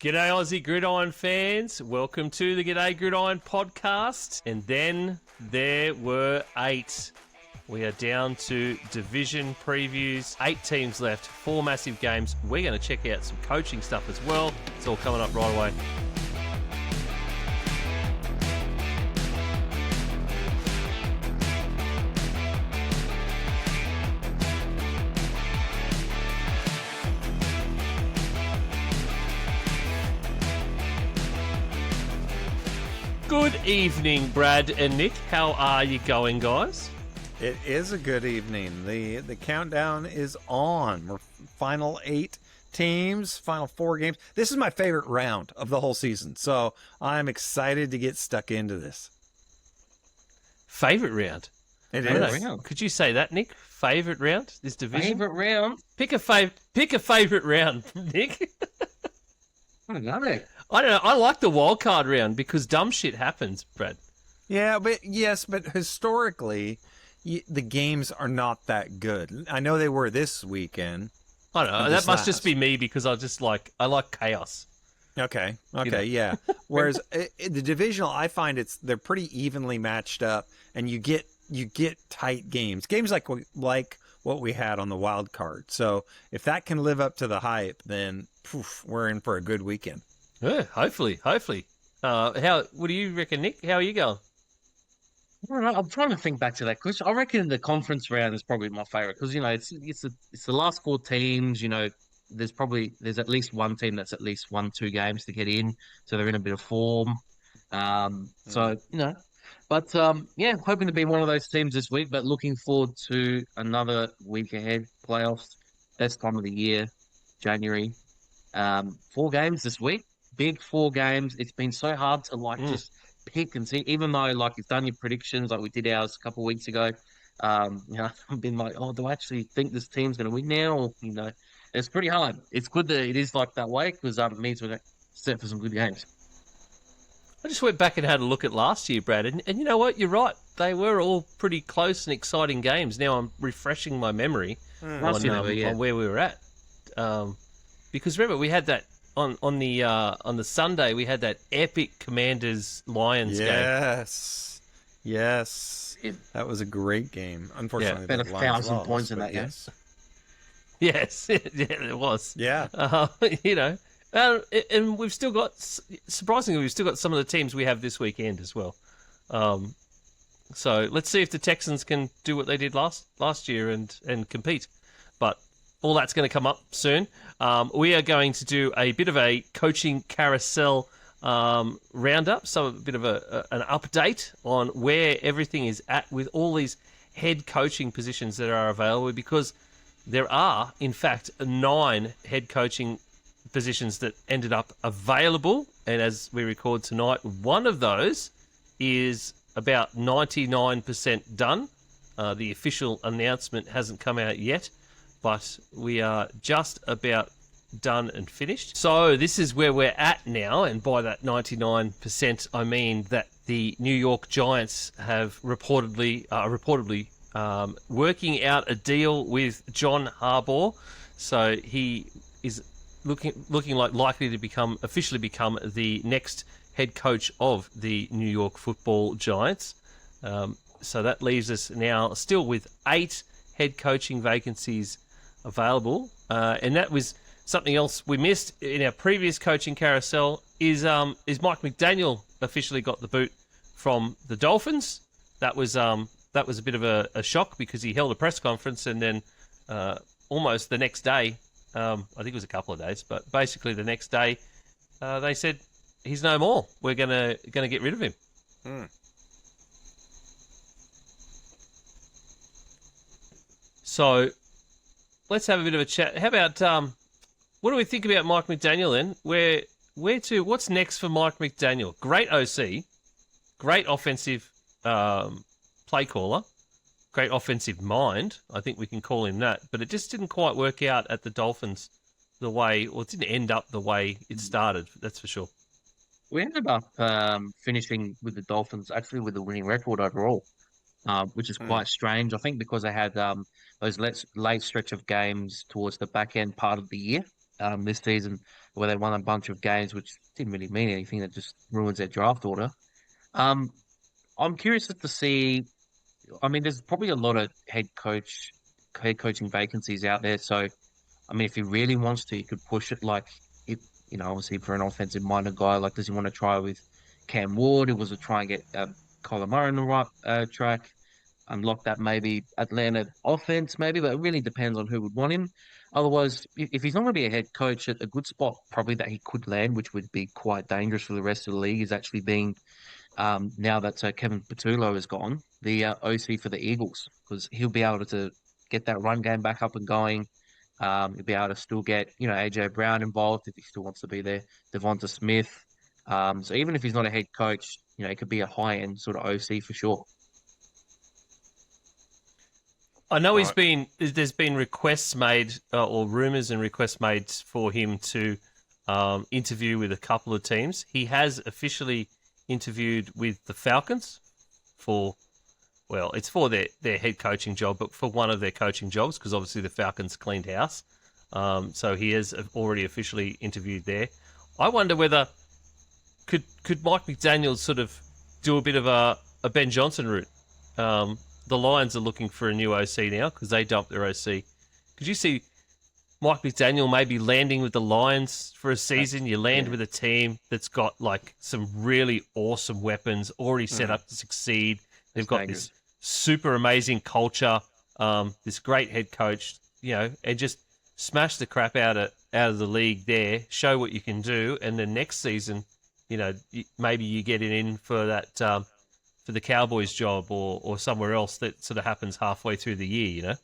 G'day Aussie Gridiron fans, welcome to the G'day Gridiron podcast. And then there were 8. We are down to division previews, 8 teams left, 4 massive games. We're going to check out some coaching stuff as well. It's all coming up right away. Good evening, Brad and Nick. How are you going, guys? It is a good evening. The countdown is on. We're final 8 teams, final 4 games. This is my favorite round of the whole season, so I'm excited to get stuck into this. Favorite round? It is. Could you say that, Nick? Favorite round? This division? Favorite round? Pick a favorite round, Nick. I don't know. I don't know. I like the wildcard round because dumb shit happens, Brad. Yeah, but historically, the games are not that good. I know they were this weekend. I don't know. That must just be me because I like chaos. Okay, You know? yeah. Whereas the divisional, I find they're pretty evenly matched up, and you get tight games. Games like what we had on the wild card. So if that can live up to the hype, then we're in for a good weekend. Yeah, hopefully. What do you reckon, Nick? How are you going? I don't know. I'm trying to think back to that because I reckon the conference round is probably my favorite because it's the last 4 teams. There's at least one team that's at least won 2 games to get in, so they're in a bit of form. But hoping to be one of those teams this week. But looking forward to another week ahead. Playoffs, best time of the year, January. 4 games this week. Big 4 games. It's been so hard to just pick and see, even though you've done your predictions like we did ours a couple of weeks ago. I've been like, do I actually think this team's going to win now? Or, it's pretty hard. It's good that it is like that way because it means we're set for some good games. I just went back and had a look at last year, Brad, and you know what? You're right. They were all pretty close and exciting games. Now I'm refreshing my memory on where we were at. Because remember, we had that on the Sunday. We had that epic Commanders-Lions game. Yes, that was a great game. Unfortunately, spent 1,000 points in that game. Yes, it was. Yeah, and we've still got some of the teams we have this weekend as well. So let's see if the Texans can do what they did last year and compete. But all that's going to come up soon. We are going to do a bit of a coaching carousel roundup, so a bit of an update on where everything is at with all these head coaching positions that are available, because there are, in fact, 9 head coaching positions that ended up available. And as we record tonight, one of those is about 99% done. The official announcement hasn't come out yet, but we are just about done and finished. So this is where we're at now, and by that 99%, I mean that the New York Giants have reportedly working out a deal with John Harbaugh. So he is looking likely to officially become the next head coach of the New York Football Giants. So that leaves us now still with 8 head coaching vacancies available, and that was something else we missed in our previous coaching carousel. Is Mike McDaniel officially got the boot from the Dolphins? That was a bit of a shock because he held a press conference and then almost the next day, I think it was a couple of days, but basically the next day, they said he's no more. We're gonna get rid of him. So let's have a bit of a chat. How about what do we think about Mike McDaniel then? What's next for Mike McDaniel? Great OC, great offensive play caller, great offensive mind. I think we can call him that. But it just didn't quite work out at the Dolphins it didn't end up the way it started. That's for sure. We ended up finishing with the Dolphins actually with a winning record overall, which is quite strange. I think because they had those late stretch of games towards the back end part of the year. this season, where they won a bunch of games, which didn't really mean anything. That just ruins their draft order. Um, I'm curious to see. I mean, there's probably a lot of head coaching vacancies out there. So, I mean, if he really wants to, he could push it. Like, if obviously for an offensive-minded guy, like, does he want to try with Cam Ward? It was to try and get Kyler Murray on the right track, unlock that maybe Atlanta offense, maybe. But it really depends on who would want him. Otherwise, if he's not going to be a head coach, at a good spot probably that he could land, which would be quite dangerous for the rest of the league, is actually being now that Kevin Patullo is gone, the OC for the Eagles, because he'll be able to get that run game back up and going. He'll be able to still get, AJ Brown involved if he still wants to be there, Devonta Smith. So even if he's not a head coach, it could be a high-end sort of OC for sure. I know there's been requests made, or rumors and requests made for him to interview with a couple of teams. He has officially interviewed with the Falcons it's for their head coaching job, but for one of their coaching jobs, because obviously the Falcons cleaned house. So he has already officially interviewed there. I wonder whether could Mike McDaniel sort of do a bit of a Ben Johnson route. The Lions are looking for a new OC now because they dumped their OC. Could you see Mike McDaniel maybe landing with the Lions for a season? You land with a team that's got like some really awesome weapons already set up to succeed. They've got this super amazing culture, this great head coach, and just smash the crap out of the league there, show what you can do, and then next season, maybe you get it in for that for the Cowboys job or somewhere else that sort of happens halfway through the year,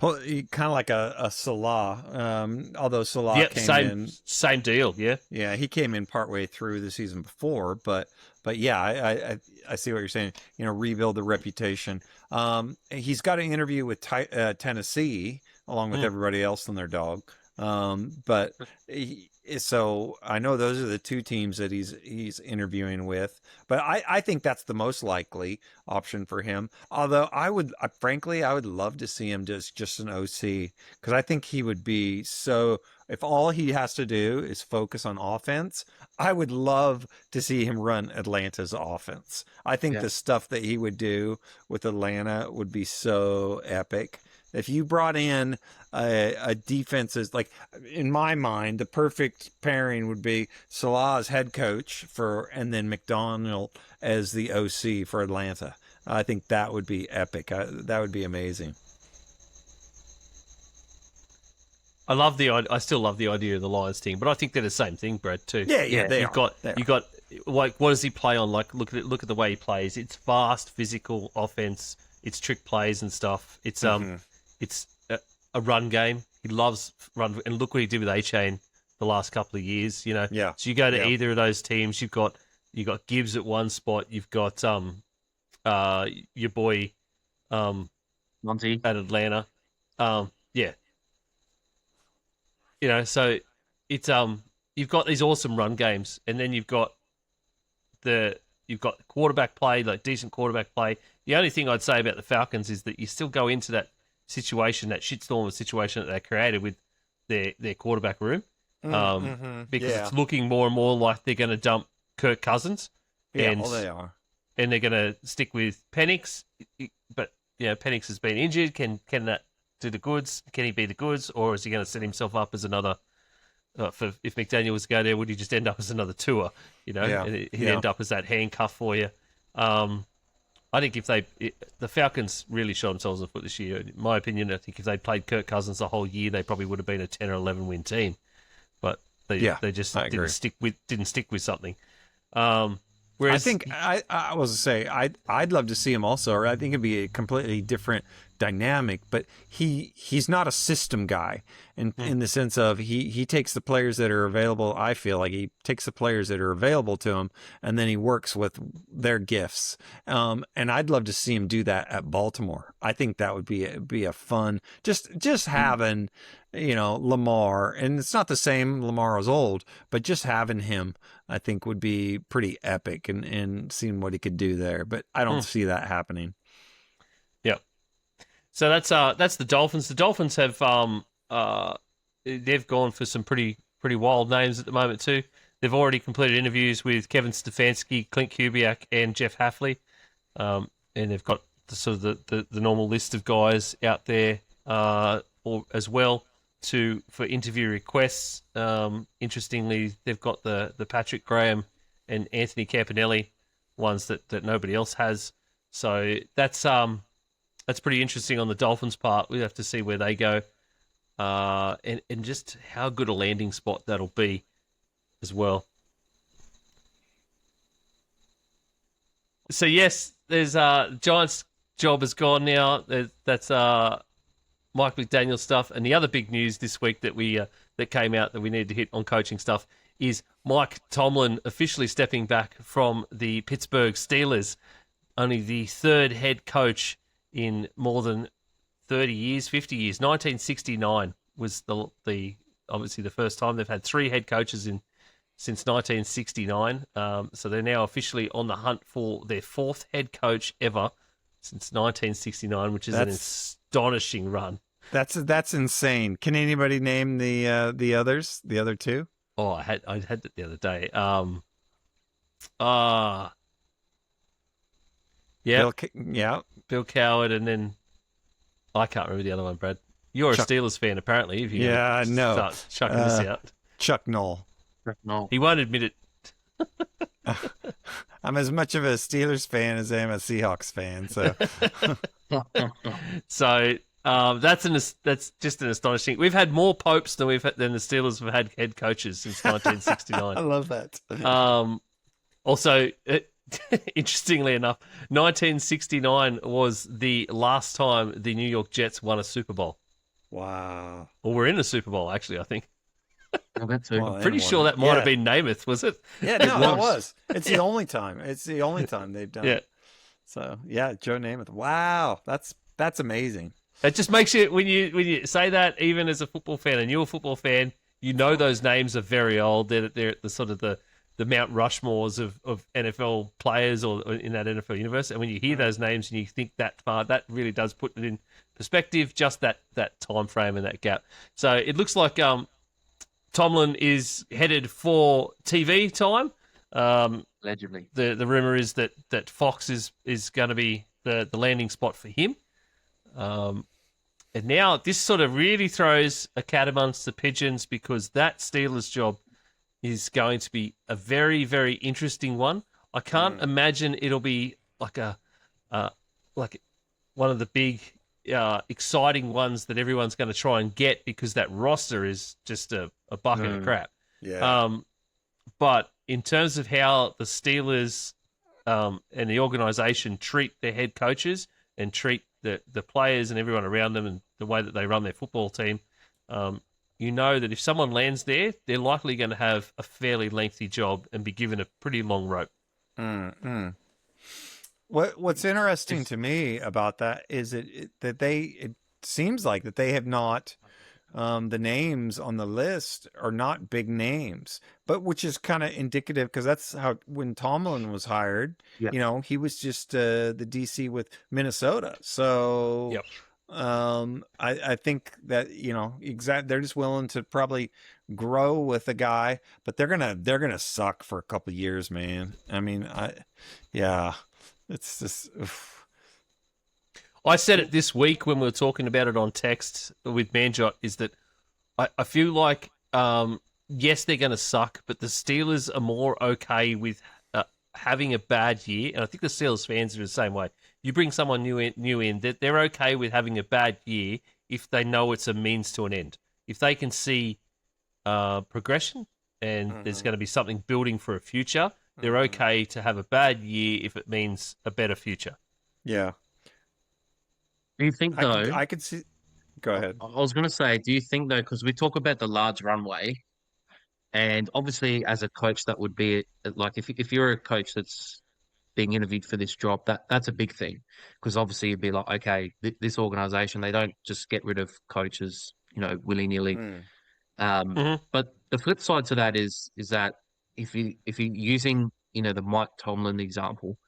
Well, kind of like a Salah, although Salah came in. Same deal, yeah. Yeah, he came in partway through the season before, but yeah, I see what you're saying. Rebuild the reputation. He's got an interview with Tennessee along with everybody else and their dog. So I know those are the two teams that he's interviewing with, but I think that's the most likely option for him. Although frankly, I would love to see him just an OC, because I think he would be so. If all he has to do is focus on offense, I would love to see him run Atlanta's offense. I think the stuff that he would do with Atlanta would be so epic. If you brought in a defense, like in my mind, the perfect pairing would be Salah as head coach and then McDaniel as the OC for Atlanta. I think that would be epic. That would be amazing. I still love the idea of the Lions team, but I think they're the same thing, Brad, too. Yeah, you got like, what does he play on? Like, look at the way he plays. It's fast, physical offense. It's trick plays and stuff. It's It's a run game. He loves run, and look what he did with A-Chain the last couple of years. Yeah. So you go to either of those teams. You've got Gibbs at one spot. You've got your boy Monty at Atlanta. So it's you've got these awesome run games, and then you've got quarterback play, like decent quarterback play. The only thing I'd say about the Falcons is that you still go into that situation, that shitstorm of situation that they created with their quarterback room, because it's looking more and more like they're going to dump Kirk Cousins. Yeah, they are. And they're going to stick with Penix, but Penix has been injured. Can that do the goods? Can he be the goods, or is he going to set himself up as another? If McDaniel was to go there, would he just end up as another Tua? And he'd end up as that handcuff for you. I think if the Falcons really shot themselves in the foot this year, in my opinion, I think if they played Kirk Cousins the whole year, they probably would have been a 10 or 11 win team. But they just didn't stick with something. Whereas I think I was to say I'd love to see him also. I think it'd be a completely different dynamic, but he's not a system guy in the sense of he takes the players that are available. I feel like he takes the players that are available to him, and then he works with their gifts. And I'd love to see him do that at Baltimore. I think that would be a fun just having Lamar, and it's not the same. Lamar is old, but just having him, I think, would be pretty epic, and seeing what he could do there. But I don't see that happening. Yeah. So that's the Dolphins. The Dolphins have they've gone for some pretty wild names at the moment too. They've already completed interviews with Kevin Stefanski, Clint Kubiak, and Jeff Hafley, and they've got the sort of the normal list of guys out there as well for interview requests. Interestingly, they've got the Patrick Graham and Anthony Campanelli ones that nobody else has. So that's pretty interesting on the Dolphins' part. We have to see where they go, and just how good a landing spot that'll be as well. So yes, there's Giants' job is gone now. That's Mike McDaniel stuff, and the other big news this week that came out that we need to hit on coaching stuff is Mike Tomlin officially stepping back from the Pittsburgh Steelers. Only the third head coach in more than 30 years, 50 years. 1969 was the obviously the first time. They've had 3 head coaches since 1969. So they're now officially on the hunt for their 4th head coach ever since 1969, which is an astonishing run. That's insane. Can anybody name the others, the other 2? Oh, I had that the other day. Yeah, Bill Coward, and then I can't remember the other one. Brad, you're a Steelers fan apparently. If you start chucking this out, Chuck Noll. No. He won't admit it. I'm as much of a Steelers fan as I am a Seahawks fan. So, so that's just an astonishing. We've had more popes than the Steelers have had head coaches since 1969. I love that. Also, interestingly enough, 1969 was the last time the New York Jets won a Super Bowl. Wow. Well, we're in a Super Bowl actually, I think. Well, that too. I'm pretty sure that might have been Namath, was it? Yeah, no, that was. It's the only time. It's the only time they've done it. So, yeah, Joe Namath. Wow, that's amazing. It just makes you when you say that, even as a football fan, and you're a football fan, you know those names are very old. They're at the sort of the Mount Rushmores of NFL players or in that NFL universe. And when you hear those names and you think that far, that really does put it in perspective, just that time frame and that gap. So it looks like Tomlin is headed for TV time. Allegedly. The rumor is that Fox is going to be the landing spot for him. And now this sort of really throws a cat amongst the pigeons, because that Steelers job is going to be a very, very interesting one. I can't imagine it'll be like one of the big exciting ones that everyone's going to try and get, because that roster is just a bucket of crap. Yeah. But in terms of how the Steelers and the organization treat their head coaches and treat the players and everyone around them and the way that they run their football team, you know that if someone lands there, they're likely going to have a fairly lengthy job and be given a pretty long rope. What's interesting to me about that is it seems like that they have not, the names on the list are not big names, but which is kind of indicative, because that's how when Tomlin was hired, he was just the DC with Minnesota. So I think that they're just willing to probably grow with a guy, but they're gonna suck for a couple of years, man. I mean, it's just. Oof. I said it this week when we were talking about it on text with Manjot, is that I feel like, yes, they're going to suck, but the Steelers are more okay with having a bad year. And I think the Steelers fans are the same way. You bring someone new in, they're okay with having a bad year if they know it's a means to an end. If they can see progression and there's going to be something building for a future, they're okay to have a bad year if it means a better future. Yeah. Do you think, though? I could see. Go ahead. I was going to say, do you think, though, because we talk about the large runway, and obviously as a coach, that would be like if you're a coach that's being interviewed for this job, that's a big thing, because obviously you'd be like, okay, this organization, they don't just get rid of coaches, willy-nilly. But the flip side to that is that if you're using, the Mike Tomlin example,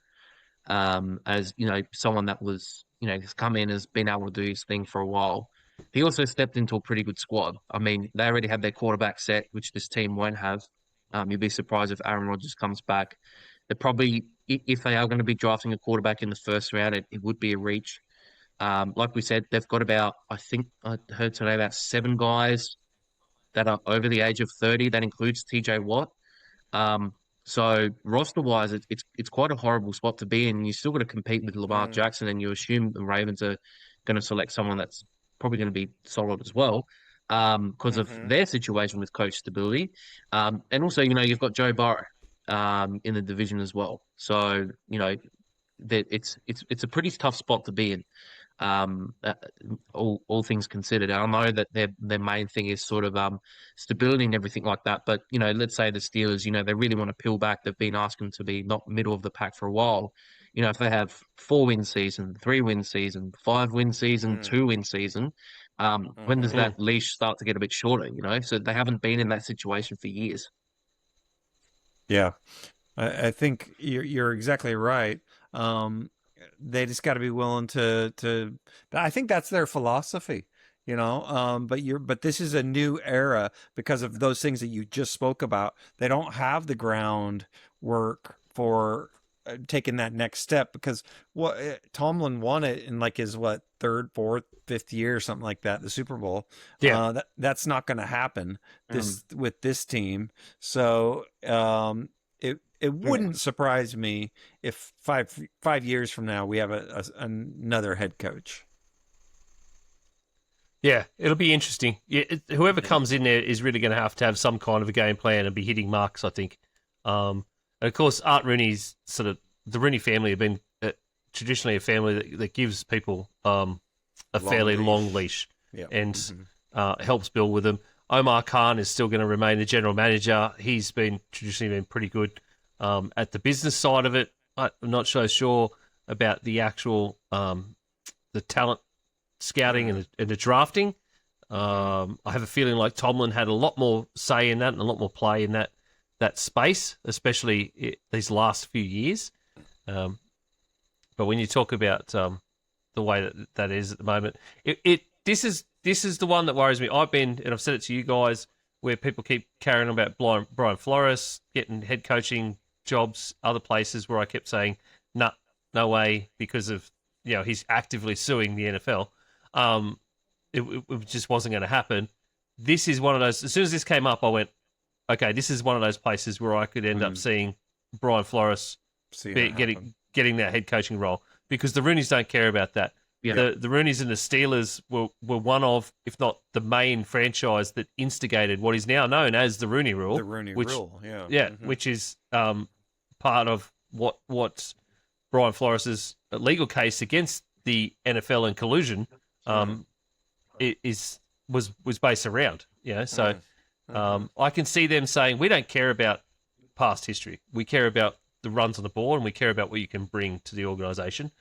as, someone that was, has come in, has been able to do his thing for a while, he also stepped into a pretty good squad. I mean, they already had their quarterback set, which this team won't have. You'd be surprised if Aaron Rodgers comes back. They're probably, if they are going to be drafting a quarterback in the first round, it would be a reach. Like we said, they've got about, I think I heard today, about 7 guys that are over the age of 30. That includes TJ Watt. So roster-wise, it's quite a horrible spot to be in. You still got to compete with Lamar Jackson, and you assume the Ravens are going to select someone that's probably going to be solid as well, because of their situation with coach stability. And also, you've got Joe Burrow in the division as well. So, that it's a pretty tough spot to be in. All things considered. I know that their main thing is sort of stability and everything like that. But let's say the Steelers, they really want to peel back. They've been asking to be not middle of the pack for a while. If they have 4-win season, 3-win season, 5-win season, 2-win season, when does that leash start to get a bit shorter? So they haven't been in that situation for years. Yeah, I think you're exactly right. They just got to be willing to. I think that's their philosophy, But this is a new era because of those things that you just spoke about. They don't have the groundwork for taking that next step because Tomlin won it in his 3rd, 4th, 5th year or something like that, the Super Bowl. Yeah, that's not going to happen with this team. So it wouldn't surprise me if 5 years from now we have another head coach. Yeah, it'll be interesting. Whoever comes in there is really going to have some kind of a game plan and be hitting marks, I think. And of course, Art Rooney's the Rooney family have been traditionally a family that gives people a fairly long leash and helps build with them. Omar Khan is still going to remain the general manager. He's been traditionally been pretty good at the business side of it. I'm not so sure about the actual the talent scouting and the drafting. I have a feeling like Tomlin had a lot more say in that and a lot more play in that space, especially these last few years. But when you talk about the way that is at the moment, this is the one that worries me. And I've said it to you guys, where people keep carrying on about Brian Flores getting head coaching jobs other places, where I kept saying, no way, because of he's actively suing the NFL. It just wasn't going to happen. This is one of those. As soon as this came up, I went, okay, this is one of those places where I could end up seeing Brian Flores getting that head coaching role, because the Rooneys don't care about that. Yeah. The Rooneys and the Steelers were one of, if not the main franchise that instigated what is now known as the Rooney Rule. The Rooney Rule, yeah. Yeah, which is part of what Brian Flores' legal case against the NFL and collusion was based around. So I can see them saying, we don't care about past history. We care about the runs on the board, and we care about what you can bring to the organisation.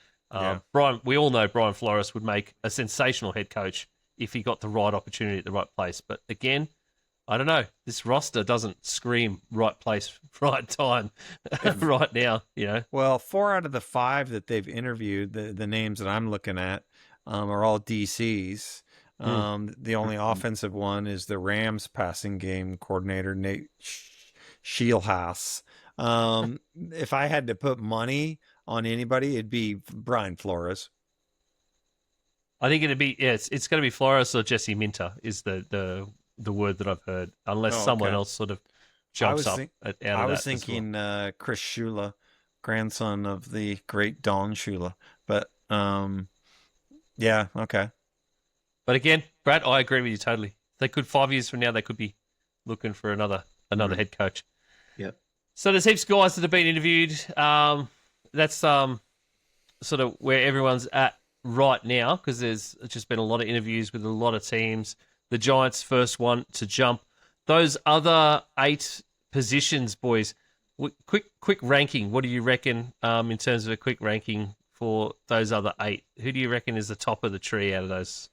We all know Brian Flores would make a sensational head coach if he got the right opportunity at the right place. But again, I don't know. This roster doesn't scream right place, right time right now. Well, 4 out of the 5 that they've interviewed, the names that I'm looking at, are all DCs. The only offensive one is the Rams passing game coordinator, Nate Scheelhaas. If I had to put money on anybody, it'd be Brian Flores. I think it'd be it's going to be Flores or Jesse Minter is the word that I've heard, unless someone else sort of jumps up. I was thinking Chris Shula, grandson of the great Don Shula, but yeah, okay. But again, Brad, I agree with you totally. They could 5 years from now, they could be looking for another head coach. Yep. So there's heaps of guys that have been interviewed. That's sort of where everyone's at right now, because there's just been a lot of interviews with a lot of teams. The Giants first one to jump. Those other 8 positions, boys. Quick ranking. What do you reckon in terms of a quick ranking for those other 8? Who do you reckon is the top of the tree out of those?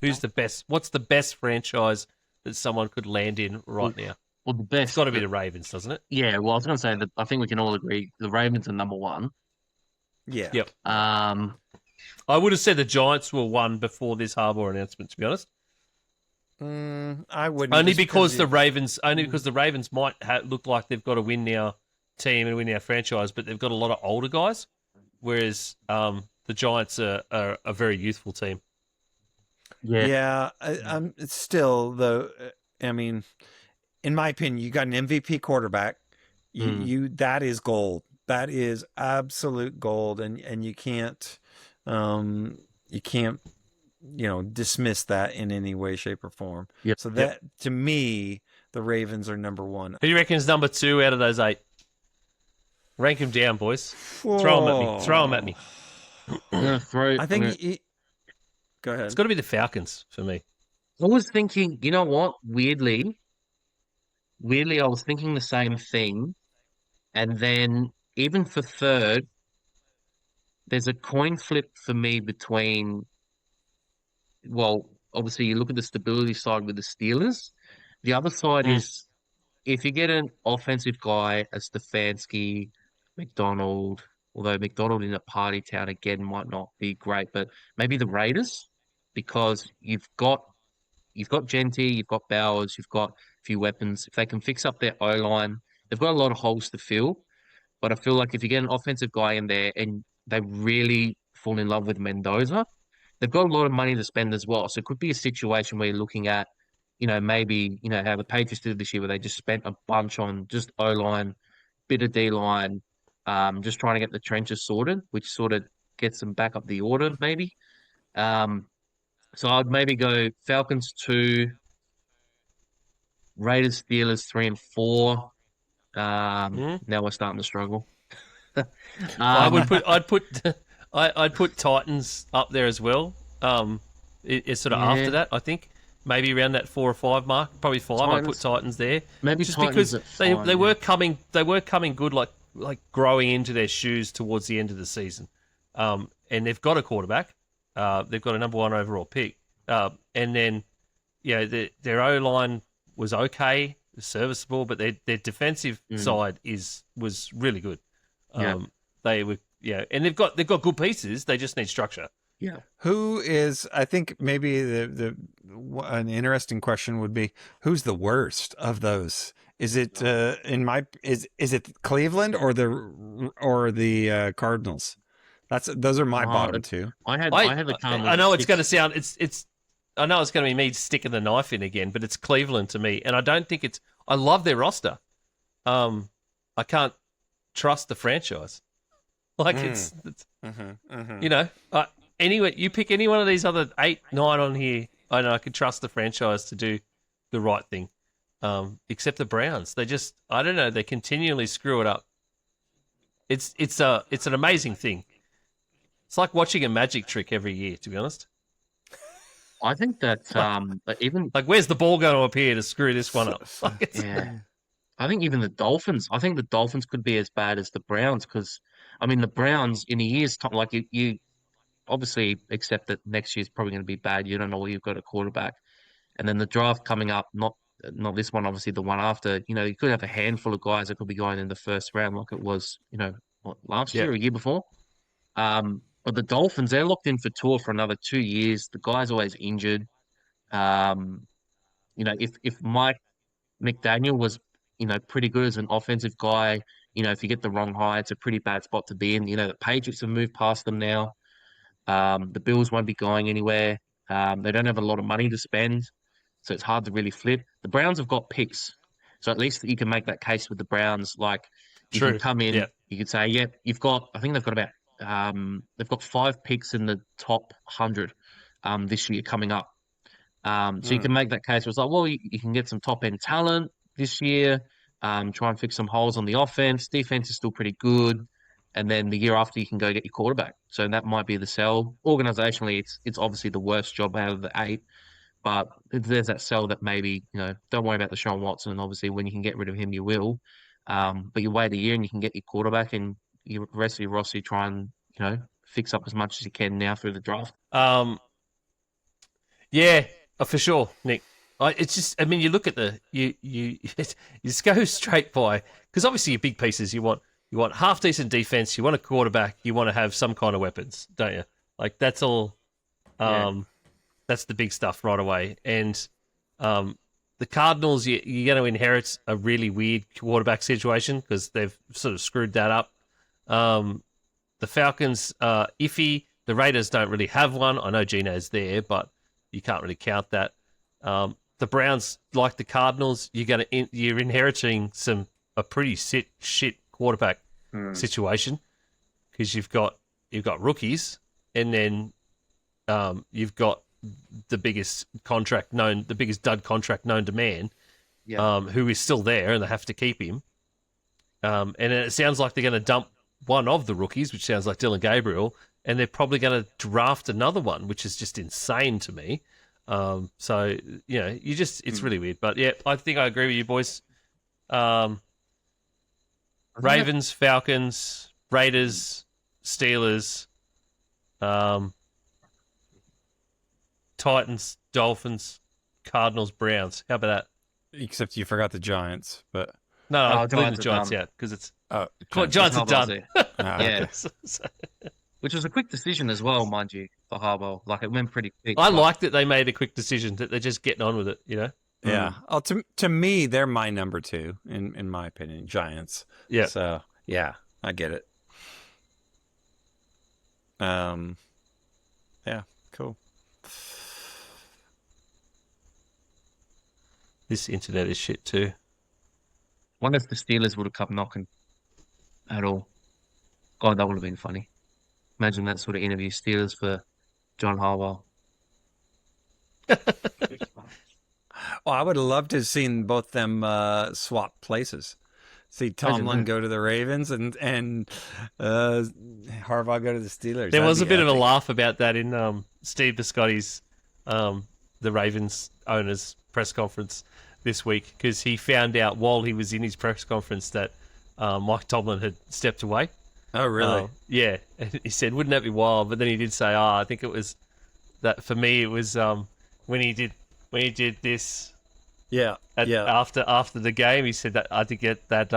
Who's the best? What's the best franchise that someone could land in right now? Well, the best. It's got to be the Ravens, doesn't it? Yeah. Well, I was going to say that I think we can all agree the Ravens are number 1. Yeah. Yep. I would have said the Giants were one before this Harbaugh announcement, to be honest. I wouldn't. Only just because the you- Ravens, might look like they've got a win now team and win now franchise, but they've got a lot of older guys, whereas the Giants are a very youthful team. Yeah, I'm still though. I mean, in my opinion, you got an MVP quarterback. You that is gold. That is absolute gold, and you can't dismiss that in any way, shape, or form. Yep. So that to me, the Ravens are number one. Who do you reckon is number 2 out of those 8? Rank them down, boys. Throw them at me. I think. Go ahead. It's got to be the Falcons for me. I was thinking, you know what? Weirdly, I was thinking the same thing. And then even for third, there's a coin flip for me between, well, obviously you look at the stability side with the Steelers. The other side is if you get an offensive guy, a Stefanski, McDonald, although McDonald in a party town again might not be great, but maybe the Raiders, because you've got Genty, you've got Bowers, you've got a few weapons. If they can fix up their O-line, they've got a lot of holes to fill. But I feel like if you get an offensive guy in there and they really fall in love with Mendoza, they've got a lot of money to spend as well. So it could be a situation where you're looking at, maybe, how the Patriots did this year where they just spent a bunch on just O-line, bit of D-line, just trying to get the trenches sorted, which sort of gets them back up the order maybe. So I'd maybe go Falcons 2, Raiders, Steelers 3 and 4. Now we're starting to struggle. I'd put Titans up there as well. It's sort of after that, I think. Maybe around that 4 or 5 mark, probably 5. I'd put Titans there. Maybe just Titans because at 5, they were coming good, like growing into their shoes towards the end of the season. And they've got a quarterback. They've got a number 1 overall pick. And then, their O-line was okay, serviceable, but their defensive side was really good. They were, and they've got good pieces. They just need structure. Yeah. Who is? I think maybe an interesting question would be who's the worst of those? Is it is it Cleveland or the Cardinals? Those are my bottom 2. I had the Cardinals. I know it's going to sound I know it's going to be me sticking the knife in again, but it's Cleveland to me, and I don't think it's. I love their roster. I can't trust the franchise. Like it's anyway, you pick any one of these other 8, 9 on here, I know I could trust the franchise to do the right thing. Except the Browns, I don't know, they continually screw it up. It's an amazing thing. It's like watching a magic trick every year, to be honest. I think that even where's the ball going to appear to screw this one up? I think even the Dolphins. I think the Dolphins could be as bad as the Browns because the Browns in a year's time, like you obviously accept that next year's probably going to be bad. You don't know where you've got a quarterback, and then the draft coming up, not this one, obviously the one after. You could have a handful of guys that could be going in the first round, like it was, last year or a year before. But the Dolphins, they're locked in for tour for another 2 years. The guy's always injured. If Mike McDaniel was, pretty good as an offensive guy, if you get the wrong hire, it's a pretty bad spot to be in. The Patriots have moved past them now. The Bills won't be going anywhere. They don't have a lot of money to spend, so it's hard to really flip. The Browns have got picks, so at least you can make that case with the Browns. Like, you can come in, you could say, you've got, I think they've got about, they've got 5 picks in the top 100 this year coming up. So you can make that case where it's like, well, you can get some top-end talent this year, try and fix some holes on the offense. Defense is still pretty good. And then the year after, you can go get your quarterback. So that might be the sell. Organizationally, it's obviously the worst job out of the 8. But there's that sell that maybe, don't worry about the Deshaun Watson. Obviously, when you can get rid of him, you will. But you wait a year and you can get your quarterback and the rest of your roster, you try and, fix up as much as you can now through the draft. Yeah, for sure, Nick. It's just, you look at you just go straight by, because obviously your big pieces, you want half decent defense, you want a quarterback, you want to have some kind of weapons, don't you? Like that's all. That's the big stuff right away. And the Cardinals, you're going to inherit a really weird quarterback situation because they've sort of screwed that up. The Falcons are iffy. The Raiders don't really have one. I know Gino's there, but you can't really count that. The Browns, like the Cardinals, you're inheriting a pretty shit quarterback situation because you've got rookies, and then you've got the biggest dud contract known to man, who is still there, and they have to keep him. And it sounds like they're going to dump one of the rookies, which sounds like Dylan Gabriel, and they're probably going to draft another one, which is just insane to me. So, it's really weird. But yeah, I think I agree with you boys. Ravens, Falcons, Raiders, Steelers, Titans, Dolphins, Cardinals, Browns. How about that? Except you forgot the Giants, but No, I'm leaving Giants the are Giants done. out because it's Giants. Giants are done. Yeah. So- Which was a quick decision as well, mind you, for Harbaugh. Like, it went pretty quick. I but- like that they made a quick decision, that they're just getting on with it, Yeah. Oh, to me, they're my number two in my opinion. Giants. Yeah. So yeah, I get it. Yeah. Cool. This internet is shit too. Wonder if the Steelers would have come knocking at all. God, that would have been funny. Imagine that sort of interview, Steelers for John Harbaugh. Well, I would have loved to have seen both them swap places. See Tomlin that. go to the Ravens and Harbaugh go to the Steelers. There That'd was a be bit of a epic. laugh about that in Steve Biscotti's, the Ravens owner's press conference this week, because he found out while he was in his press conference that Mike Tomlin had stepped away. Oh, really? Yeah. And he said, wouldn't that be wild? But then he did say, I think it was that for me, it was when he did this Yeah. after the game, he said that I think that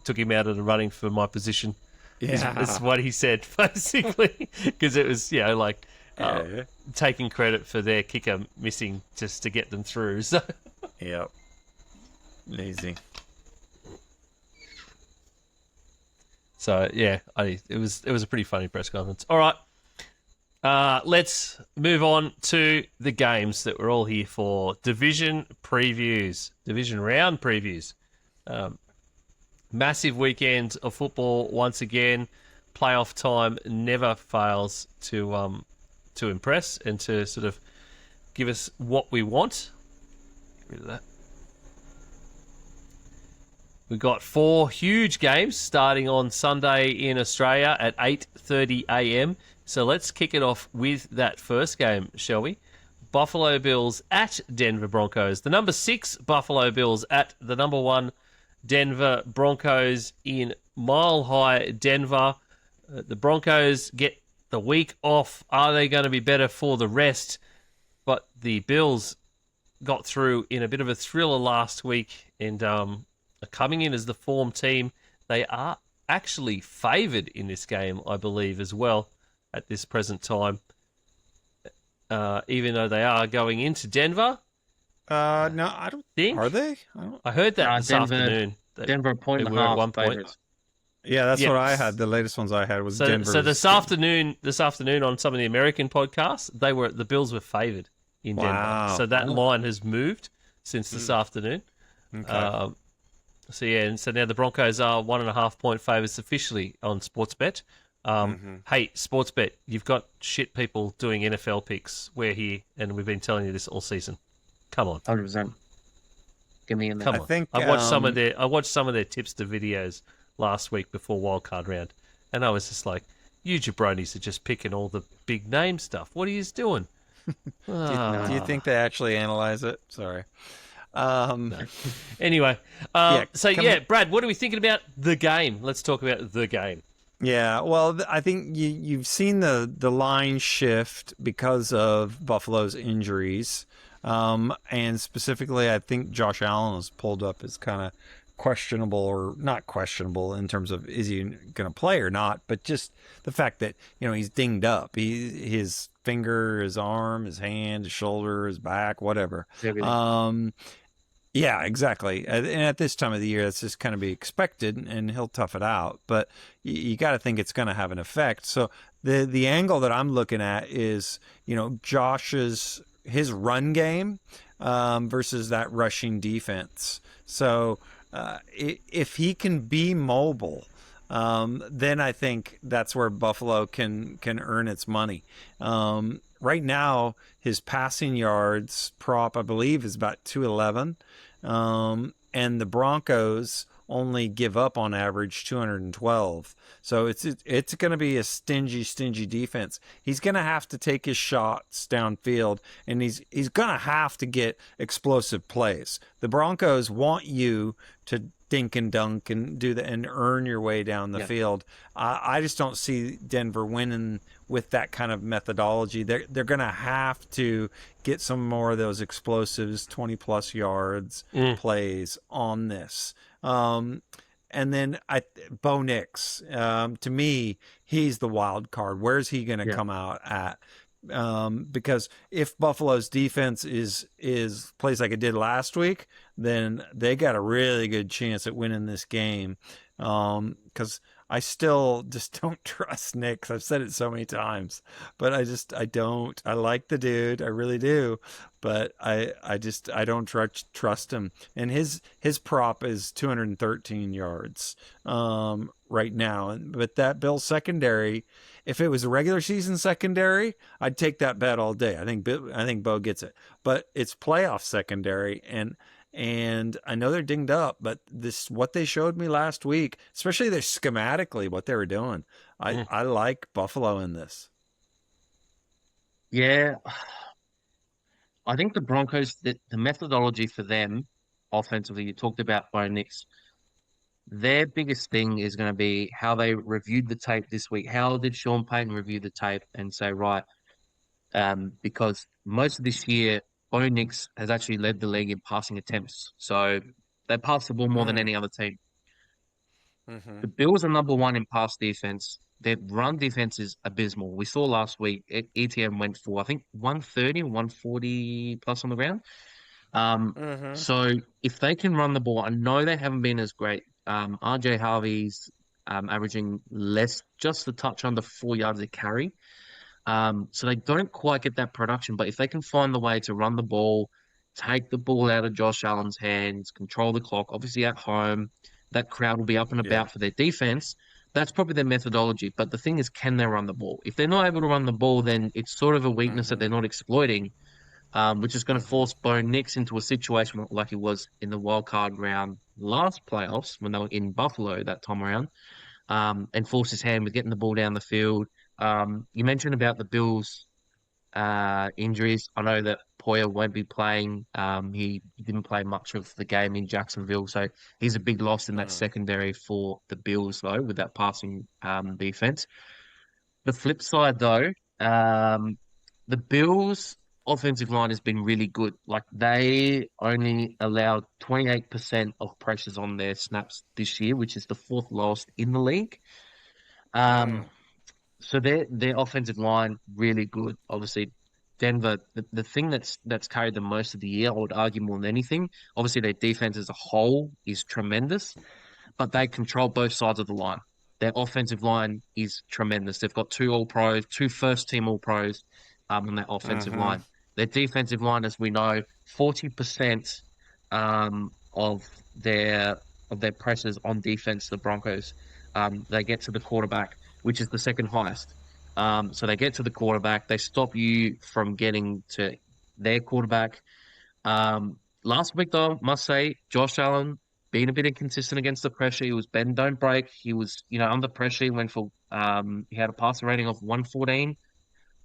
took him out of the running for my position. Yeah. That's what he said, basically, because it was, Yeah. taking credit for their kicker missing just to get them through. So Yep. Easy. So yeah, it was a pretty funny press conference. All right, let's move on to the games that we're all here for. Division round previews. Massive weekend of football once again. Playoff time never fails to impress and to sort of give us what we want. Get rid of that. We've got 4 huge games starting on Sunday in Australia at 8:30 a.m. So let's kick it off with that first game, shall we? Buffalo Bills at Denver Broncos. The number 6 Buffalo Bills at the number 1 Denver Broncos in Mile High Denver. The Broncos get the week off. Are they going to be better for the rest? But the Bills got through in a bit of a thriller last week and coming in as the form team. They are actually favoured in this game, I believe, as well, at this present time. Even though they are going into Denver. No, I don't think. Are they? I heard that this Denver- afternoon. Denver point they and a were at half one point. favourites. Yeah, that's Yeah. what I had. The latest ones I had was So, Denver. so this afternoon on some of the American podcasts, the Bills were favoured in Denver. Wow. So that line has moved since this afternoon. Okay. And so now the Broncos are 1.5 point favourites officially on Sportsbet. Hey, Sportsbet, you've got shit people doing NFL picks. We're here, and we've been telling you this all season. Come on, 100%. Give me in there. come I on. think, I watched some of their tipster videos last week before wildcard round, and I was just like, you jabronis are just picking all the big name stuff. What are you doing? Do you think they actually analyze it? Sorry. Anyway, Yeah, Brad, what are we thinking about the game? Let's talk about the game. Yeah, well, I think you've seen the line shift because of Buffalo's injuries, and specifically, I think Josh Allen was pulled up as kind of questionable, or not questionable in terms of is he going to play or not, but just the fact that, he's dinged up. His finger, his arm, his hand, his shoulder, his back, whatever. Everything. Yeah, exactly. And at this time of the year, that's just kind of be expected, and he'll tough it out. But you got to think it's going to have an effect. So the angle that I'm looking at is, Josh's his run game versus that rushing defense. So if he can be mobile, then I think that's where Buffalo can earn its money. Right now, his passing yards prop, I believe, is about 211. And the Broncos only give up on average 212. So it's going to be a stingy defense. He's going to have to take his shots downfield, and he's going to have to get explosive plays. The Broncos want you to dink and dunk and do that and earn your way down the field. I just don't see Denver winning with that kind of methodology. They're going to have to get some more of those explosives, 20-plus yards plays on this. And then Bo Nix, to me, he's the wild card. Where's he going to come out at? Because if Buffalo's defense is plays like it did last week, then they got a really good chance at winning this game. Because I still just don't trust Nix. I've said it so many times, but I don't. I like the dude, I really do, but I don't trust him. And his prop is 213 yards right now. But that Bills secondary, if it was a regular season secondary, I'd take that bet all day. I think Bo gets it, but it's playoff secondary, and I know they're dinged up, but what they showed me last week, especially their schematically, what they were doing, I like Buffalo in this. Yeah, I think the Broncos, the methodology for them offensively, you talked about Bo Nix. Their biggest thing is going to be how they reviewed the tape this week. How did Sean Payton review the tape and say, right, because most of this year, Bo Nix has actually led the league in passing attempts. So they pass the ball more than any other team. The Bills are number one in pass defense. Their run defense is abysmal. We saw last week, ETN went for, I think, 130, 140 plus on the ground. So if they can run the ball, I know they haven't been as great. RJ Harvey's averaging just a touch under 4 yards a carry. So they don't quite get that production, but if they can find the way to run the ball, take the ball out of Josh Allen's hands, control the clock, obviously at home, that crowd will be up and about for their defense. That's probably their methodology. But the thing is, can they run the ball? If they're not able to run the ball, then it's sort of a weakness that they're not exploiting, which is going to force Bo Nix into a situation like he was in the wildcard round last playoffs when they were in Buffalo that time around, and force his hand with getting the ball down the field. You mentioned about the Bills' injuries. I know that Poyer won't be playing. He didn't play much of the game in Jacksonville, so he's a big loss in that secondary for the Bills, though, with that passing defense. The flip side, though, the Bills' offensive line has been really good. Like, they only allowed 28% of pressures on their snaps this year, which is the fourth lowest in the league. So their offensive line really good. Obviously, Denver, the thing that's carried them most of the year, I would argue more than anything. Obviously, their defense as a whole is tremendous, but they control both sides of the line. Their offensive line is tremendous. They've got two All-Pros, two first-team All-Pros on that offensive line. Their defensive line, as we know, 40% of their pressures on defense, the Broncos, they get to the quarterback, which is the second highest. So they get to the quarterback. They stop you from getting to their quarterback. Last week, though, must say, Josh Allen being a bit inconsistent against the pressure. He was bend, don't break. He was, under pressure. He went for, he had a passer rating of 114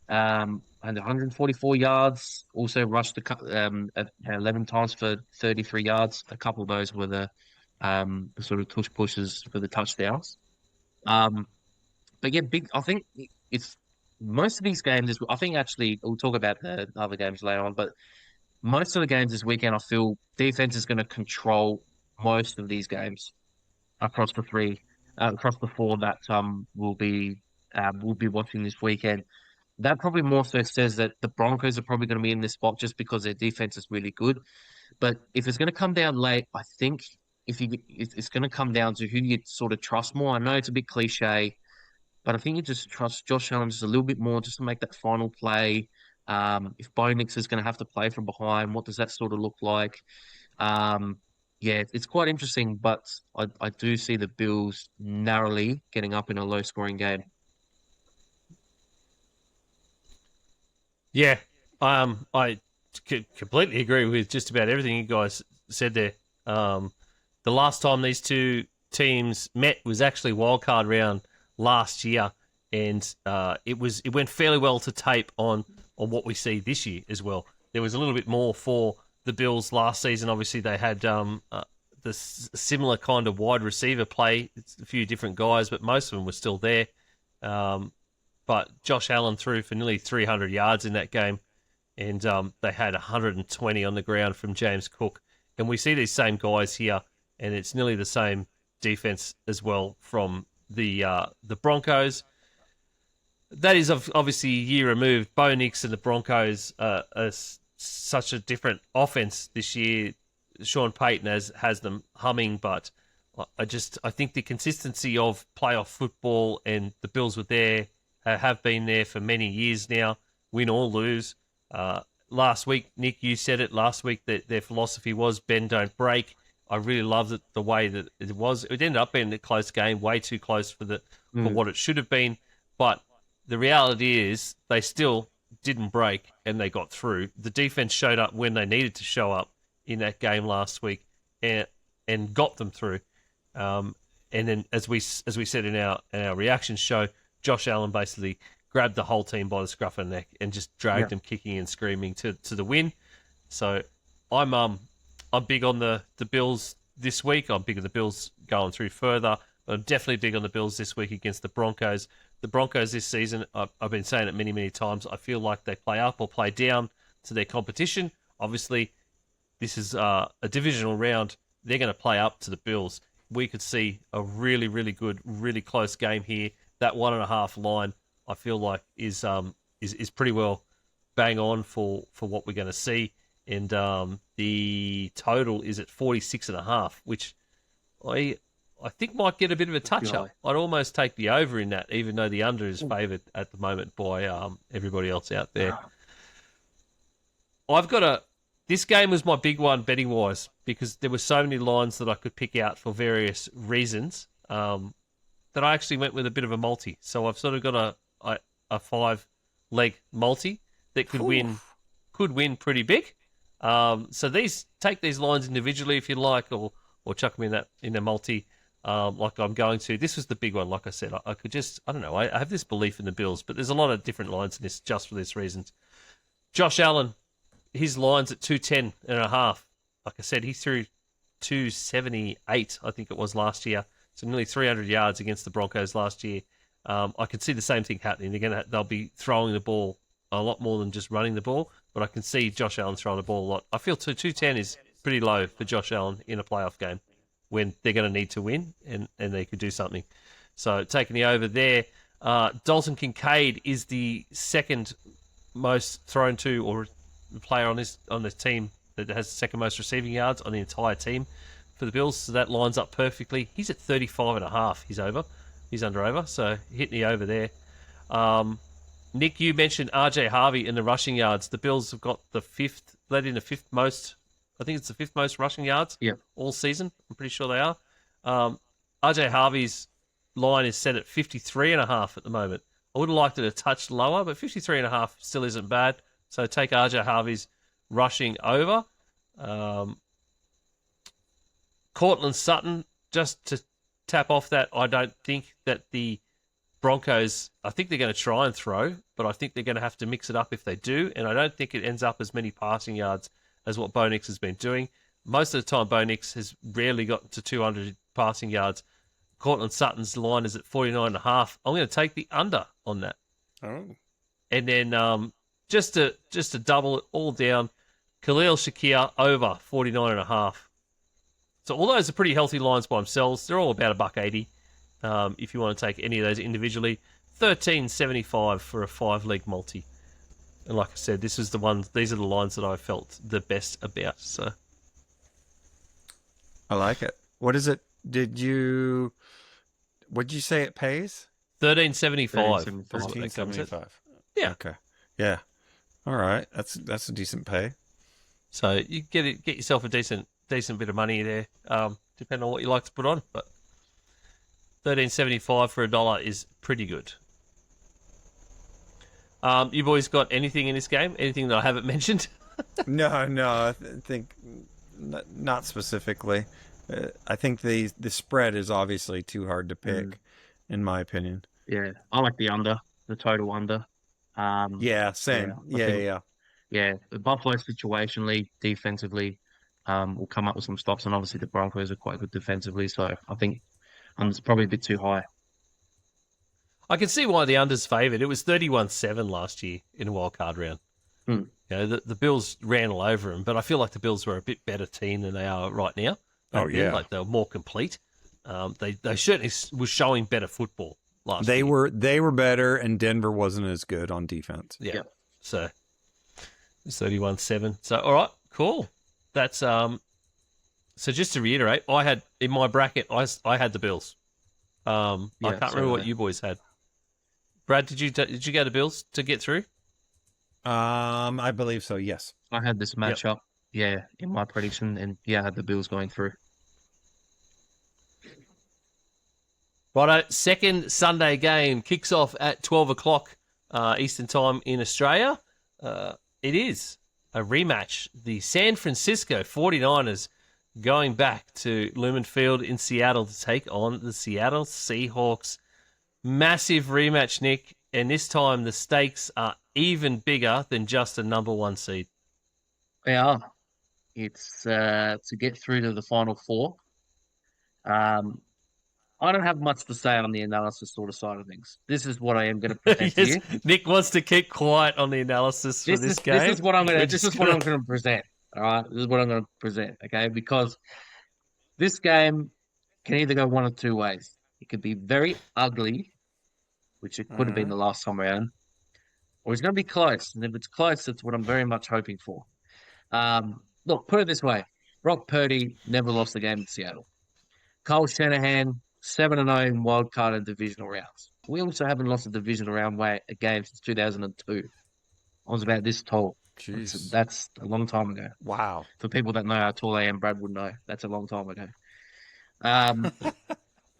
and 144 yards. Also rushed 11 times for 33 yards. A couple of those were the sort of tush pushes for the touchdowns. But yeah, I think it's most of these games. I think actually we'll talk about the other games later on, but most of the games this weekend, I feel defense is going to control most of these games across the across the four that we'll be watching this weekend. That probably more so says that the Broncos are probably going to be in this spot just because their defense is really good. But if it's going to come down late, I think it's going to come down to who you sort of trust more. I know it's a bit cliche, but I think you just trust Josh Allen just a little bit more just to make that final play. If Bo Nix is going to have to play from behind, what does that sort of look like? Um, yeah, it's quite interesting, but I do see the Bills narrowly getting up in a low-scoring game. Yeah, I completely agree with just about everything you guys said there. The last time these two teams met was actually wildcard round last year, and it went fairly well to tape on what we see this year as well. There was a little bit more for the Bills last season. Obviously, they had the similar kind of wide receiver play. It's a few different guys, but most of them were still there. But Josh Allen threw for nearly 300 yards in that game, and they had 120 on the ground from James Cook. And we see these same guys here, and it's nearly the same defense as well from the Broncos. That is obviously a year removed. Bo Nix and the Broncos are such a different offense this year. Sean Payton has them humming, but I think the consistency of playoff football, and the Bills were there, have been there for many years now, win or lose. Last week, Nick, you said it last week that their philosophy was bend, don't break. I really loved it the way that it was. It ended up being a close game, way too close for what it should have been. But the reality is they still didn't break and they got through. The defense showed up when they needed to show up in that game last week and got them through. And then as we said in our reaction show, Josh Allen basically grabbed the whole team by the scruff of the neck and just dragged them kicking and screaming to the win. So I'm big on the Bills this week. I'm big on the Bills going through further. I'm definitely big on the Bills this week against the Broncos. The Broncos this season, I've been saying it many, many times, I feel like they play up or play down to their competition. Obviously, this is a divisional round. They're going to play up to the Bills. We could see a really, really good, really close game here. That 1.5 line, I feel like, is pretty well bang on for what we're going to see. And the total is at 46.5, which I think might get a bit of a touch-up. I'd almost take the over in that, even though the under is favoured at the moment by everybody else out there. This game was my big one betting-wise, because there were so many lines that I could pick out for various reasons that I actually went with a bit of a multi. So I've sort of got a 5-leg multi that could win pretty big. So take these lines individually if you like, or chuck them in a multi. Like I'm going to. This was the big one, like I said. I don't know, I have this belief in the Bills, but there's a lot of different lines in this just for this reasons. Josh Allen, his line's at 210.5. Like I said, he threw 278, I think it was last year. So nearly 300 yards against the Broncos last year. I can see the same thing happening. They'll be throwing the ball a lot more than just running the ball, but I can see Josh Allen throwing the ball a lot. I feel 210 is pretty low for Josh Allen in a playoff game when they're going to need to win and they could do something. So taking the over there. Dalton Kincaid is the second most thrown to or player on this team that has the second most receiving yards on the entire team for the Bills. So that lines up perfectly. He's at 35.5. He's under over. So hitting the over there. Nick, you mentioned RJ Harvey in the rushing yards. The Bills have got led in the fifth most. I think it's the fifth most rushing yards all season. I'm pretty sure they are. RJ Harvey's line is set at 53.5 at the moment. I would have liked it a touch lower, but 53.5 still isn't bad. So take RJ Harvey's rushing over. Cortland Sutton, just to tap off that, I don't think that the Broncos, I think they're going to try and throw, but I think they're going to have to mix it up if they do, and I don't think it ends up as many passing yards as what Bo Nix has been doing. Most of the time, Bo Nix has rarely gotten to 200 passing yards. Cortland Sutton's line is at 49.5. I'm going to take the under on that. Oh. And then just to double it all down, Khalil Shakir over 49.5. So all those are pretty healthy lines by themselves. They're all about $1.80. If you want to take any of those individually, $13.75 for a 5-leg multi. And like I said, these are the lines that I felt the best about. So I like it. What is it? What'd you say it pays? $13.75. $13.75. Yeah. Okay. Yeah. All right. That's a decent pay. So you get yourself a decent bit of money there, depending on what you like to put on. But $13.75 for $1 is pretty good. You boys got anything in this game? Anything that I haven't mentioned? No. I think not specifically. I think the spread is obviously too hard to pick, in my opinion. Yeah, I like the total under. Yeah, same. Yeah. The Buffalo situationally, defensively, will come up with some stops, and obviously the Broncos are quite good defensively, so I think it's probably a bit too high. I can see why the under's favoured. It was 31-7 last year in a wildcard round. You know, the Bills ran all over them, but I feel like the Bills were a bit better team than they are right now. Oh, yeah. Like they were more complete. They certainly were showing better football last year. They were better, and Denver wasn't as good on defense. Yeah. So it's 31-7. So all right, cool. That's so just to reiterate, I had in my bracket I had the Bills. I can't remember what you boys had. Brad, did you go the Bills to get through? I believe so. Yes. I had this matchup, in my prediction, and I had the Bills going through. Righto, second Sunday game kicks off at 12 o'clock Eastern Time in Australia. It is a rematch. The San Francisco 49ers going back to Lumen Field in Seattle to take on the Seattle Seahawks. Massive rematch, Nick, and this time the stakes are even bigger than just a number one seed. They are. It's to get through to the Final Four. I don't have much to say on the analysis sort of side of things. This is what I am going to present to you. Nick wants to keep quiet on the analysis for this game. This is what I'm going to present. All right, this is what I'm going to present. Okay, because this game can either go one of two ways. It could be very ugly, which it could have been the last time around, or it's going to be close. And if it's close, that's what I'm very much hoping for. Look, put it this way: Brock Purdy never lost a game in Seattle. Kyle Shanahan 7-0 in wildcard and divisional rounds. We also haven't lost a divisional round a game since 2002. I was about this tall. Jeez. That's a long time ago. Wow. For people that know how tall I am, Brad would know. That's a long time ago. Sam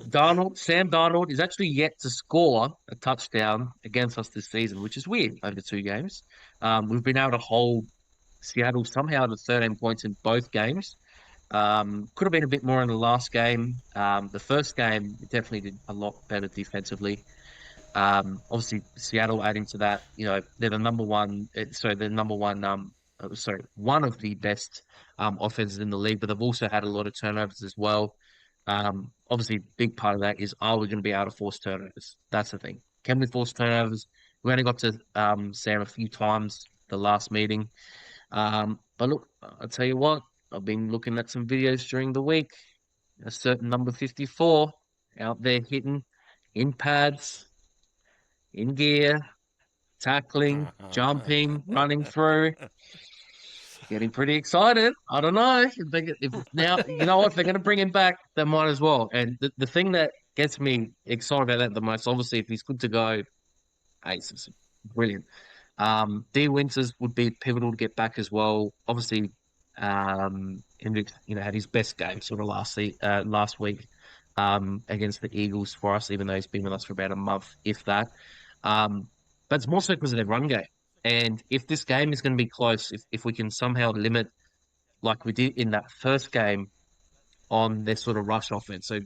Darnold is actually yet to score a touchdown against us this season, which is weird over 2 games. We've been able to hold Seattle somehow to 13 points in both games. Could have been a bit more in the last game. The first game, it definitely did a lot better defensively. Obviously, Seattle adding to that, they're the number one. One of the best offenses in the league, but they've also had a lot of turnovers as well. Obviously, big part of that is, are we going to be able to force turnovers? That's the thing. Can we force turnovers? We only got to Sam a few times the last meeting. But look, I'll tell you what, I've been looking at some videos during the week. A certain number 54 out there hitting in pads, in gear, tackling, jumping, running through. Getting pretty excited. I don't know. Now, you know what? If they're going to bring him back, they might as well. And the thing that gets me excited about that the most, obviously, if he's good to go, it's brilliant. D. Winters would be pivotal to get back as well. Obviously, Hendricks, had his best game sort of last week against the Eagles for us, even though he's been with us for about a month, if that. But it's more so because of their run game. And if this game is going to be close, if we can somehow limit, like we did in that first game, on their sort of rush offense, so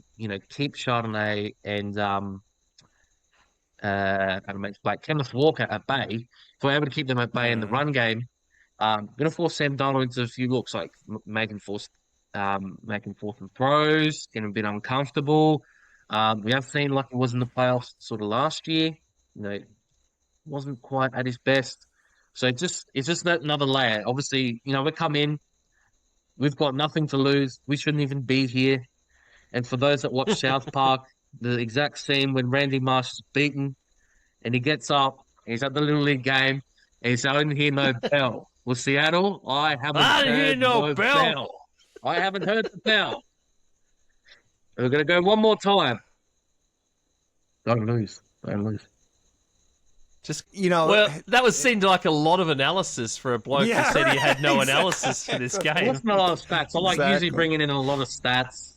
keep Chardonnay and Kenneth Walker at bay. If we're able to keep them at bay in the run game, going to force Sam Darnold into a few looks, like making fourth and throws, getting a bit uncomfortable. We have seen like it was in the playoffs sort of last year. Wasn't quite at his best. So it's just another layer. Obviously, we come in, We've got nothing to lose. We shouldn't even be here. And for those that watch South Park, the exact scene when Randy Marsh is beaten and he gets up, he's at the Little League game, and he's I didn't hear no bell. Well, Seattle, I haven't I didn't hear heard no no bell. bell. I haven't heard the bell. We're going to go one more time. Don't lose. Don't lose. Just well, that seemed like a lot of analysis for a bloke who said he had no analysis for this game. That's not a lot of stats. I like usually bringing in a lot of stats.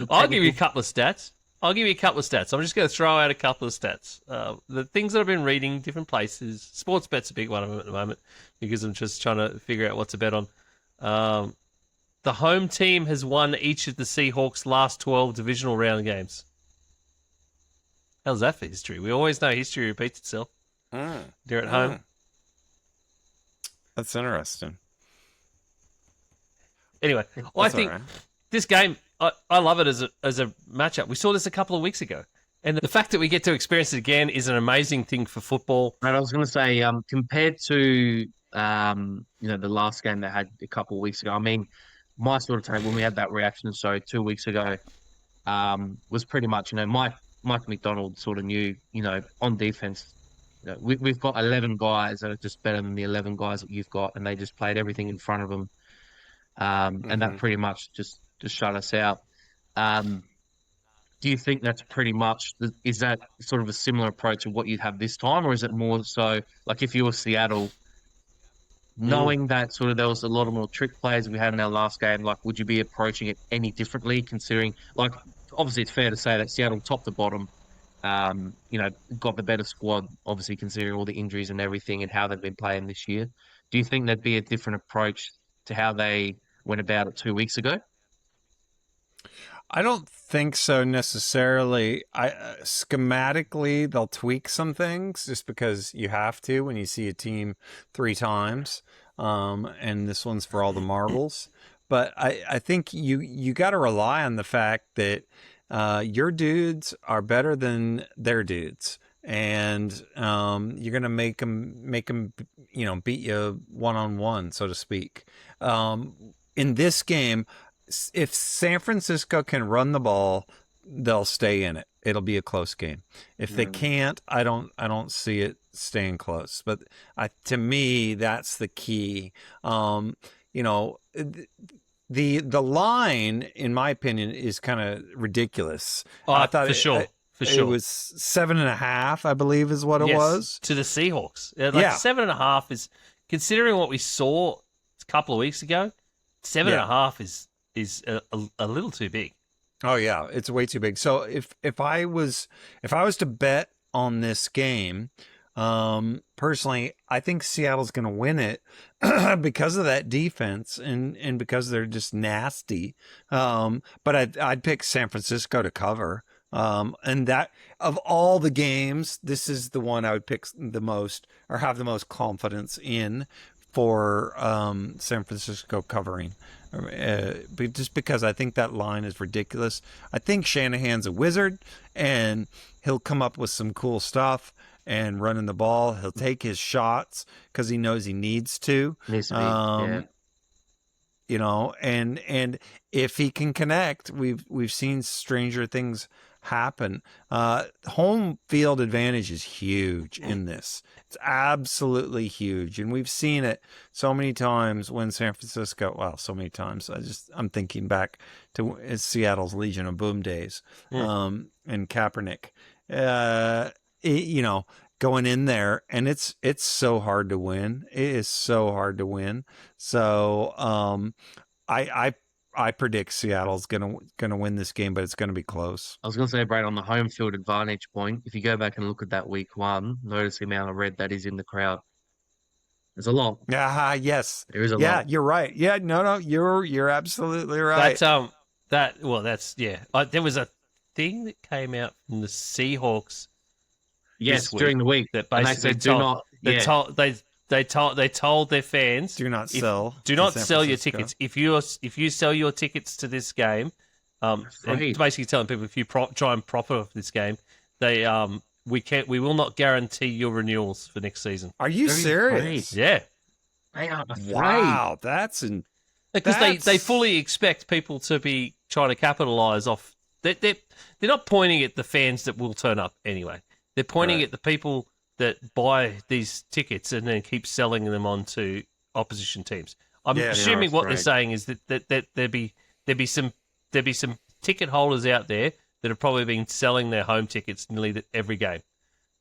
I'll give you a couple of stats. I'm just going to throw out a couple of stats. The things that I've been reading, different places. Sports bet's a big one of them at the moment because I'm just trying to figure out what to bet on. The home team has won each of the Seahawks' last 12 divisional round games. How's that for history? We always know history repeats itself. They're at home. That's interesting. Anyway, I think this game, I love it as a matchup. We saw this a couple of weeks ago. And the fact that we get to experience it again is an amazing thing for football. And I was going to say, compared to the last game they had a couple of weeks ago, I mean, my sort of take when we had that reaction show 2 weeks ago was pretty much, Mike McDonald sort of knew, on defense, we've got 11 guys that are just better than the 11 guys that you've got, and they just played everything in front of them. And that pretty much just shut us out. Do you think that's pretty much, is that sort of a similar approach of what you'd have this time, or is it more so, like if you were Seattle, knowing that sort of there was a lot of more trick plays we had in our last game, like would you be approaching it any differently, considering, like, obviously it's fair to say that Seattle top to bottom, got the better squad, obviously considering all the injuries and everything and how they've been playing this year. Do you think there'd be a different approach to how they went about it 2 weeks ago? I don't think so necessarily. Schematically, they'll tweak some things just because you have to when you see a team 3 times, and this one's for all the marbles. But I think you got to rely on the fact that your dudes are better than their dudes, and you're gonna make them beat you one-on-one, so to speak. In this game, if San Francisco can run the ball, they'll stay in it. It'll be a close game. If they can't, I don't see it staying close. But to me, that's the key. The line, in my opinion, is kind of ridiculous. I thought for sure. It was 7.5, I believe, is what it was to the Seahawks. 7.5 is, considering what we saw a couple of weeks ago. 7.5 is a little too big. Oh yeah, it's way too big. So if I was to bet on this game, personally, I think Seattle's going to win it because of that defense and because they're just nasty. But I'd pick San Francisco to cover. And that, of all the games, this is the one I would pick the most, or have the most confidence in, for San Francisco covering, just because I think that line is ridiculous. I think Shanahan's a wizard, and he'll come up with some cool stuff and running the ball. He'll take his shots because he knows he needs to. And if he can connect, we've seen stranger things happen. Home field advantage is huge in this. It's absolutely huge, and we've seen it so many times when San Francisco. Well, so many times. I'm thinking back to Seattle's Legion of Boom days, and Kaepernick. Going in there, and it's so hard to win. It is so hard to win. So I predict Seattle's gonna win this game, but it's gonna be close. I was gonna say, Brad, on the home field advantage point, if you go back and look at that week 1, notice the amount of red that is in the crowd. There's a lot. Yeah, yes. There is a lot. Yeah, you're right. Yeah, no, you're absolutely right. There was a thing that came out from the Seahawks. Yes, during the week that basically They told their fans, do not sell your tickets. If you sell your tickets to this game, and basically telling people, if you try and profit off this game, we will not guarantee your renewals for next season. Are you serious? Yeah. They are afraid. Wow, Because they That's- fully expect people to be trying to capitalise off. They're not pointing at the fans that will turn up anyway. They're pointing Right. at the people that buy these tickets and then keep selling them on to opposition teams. I'm Yeah, they assuming are what they're afraid. saying is that there'd be some ticket holders out there that have probably been selling their home tickets nearly every game.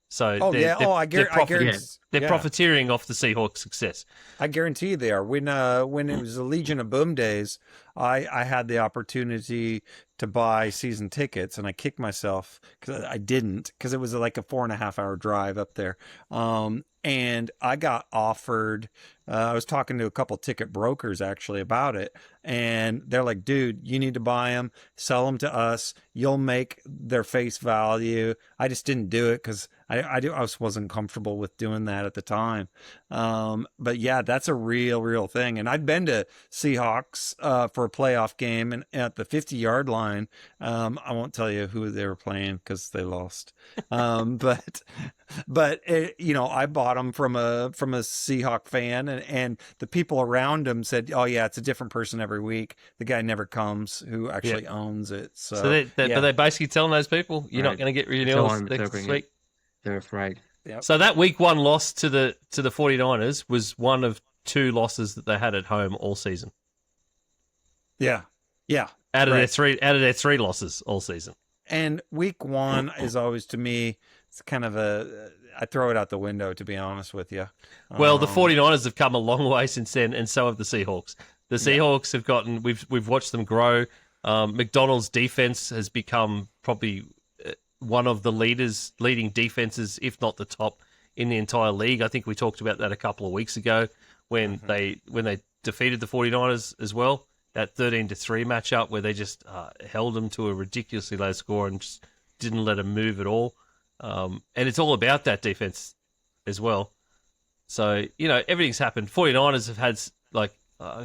So Oh yeah. Oh, I guarantee. they're yeah. profiteering off the Seahawks' success. I guarantee you they are. When it was the Legion of Boom days, I had the opportunity to buy season tickets, and I kicked myself because I didn't, because it was like a 4.5 hour drive up there. And I got offered. I was talking to a couple ticket brokers actually about it, and they're like, "Dude, you need to buy them, sell them to us. You'll make their face value." I just didn't do it because I wasn't comfortable with doing that at the time. But yeah, that's a real thing. And I'd been to Seahawks for a playoff game, and at the 50-yard line, I won't tell you who they were playing because they lost. But I bought them from a Seahawk fan, and the people around him said, "Oh yeah, it's a different person every week. The guy never comes who actually owns it." So, But they're basically telling those people, you're not Right. going to get Tell renewals them next they're week. They're afraid. So that week one loss to the 49ers was one of two losses that they had at home all season. yeah. Out of Right. their three losses all season. And week one is always, to me, it's kind of I throw it out the window, to be honest with you. Well, the 49ers have come a long way since then, and so have the Seahawks. The Seahawks have gotten. We've watched them grow. McDonald's defense has become probably one of the leading defenses, if not the top, in the entire league. I think we talked about that a couple of weeks ago when they defeated the 49ers as well. That 13-3 matchup where they just held them to a ridiculously low score and just didn't let them move at all. And it's all about that defense as well. So, everything's happened. 49ers have had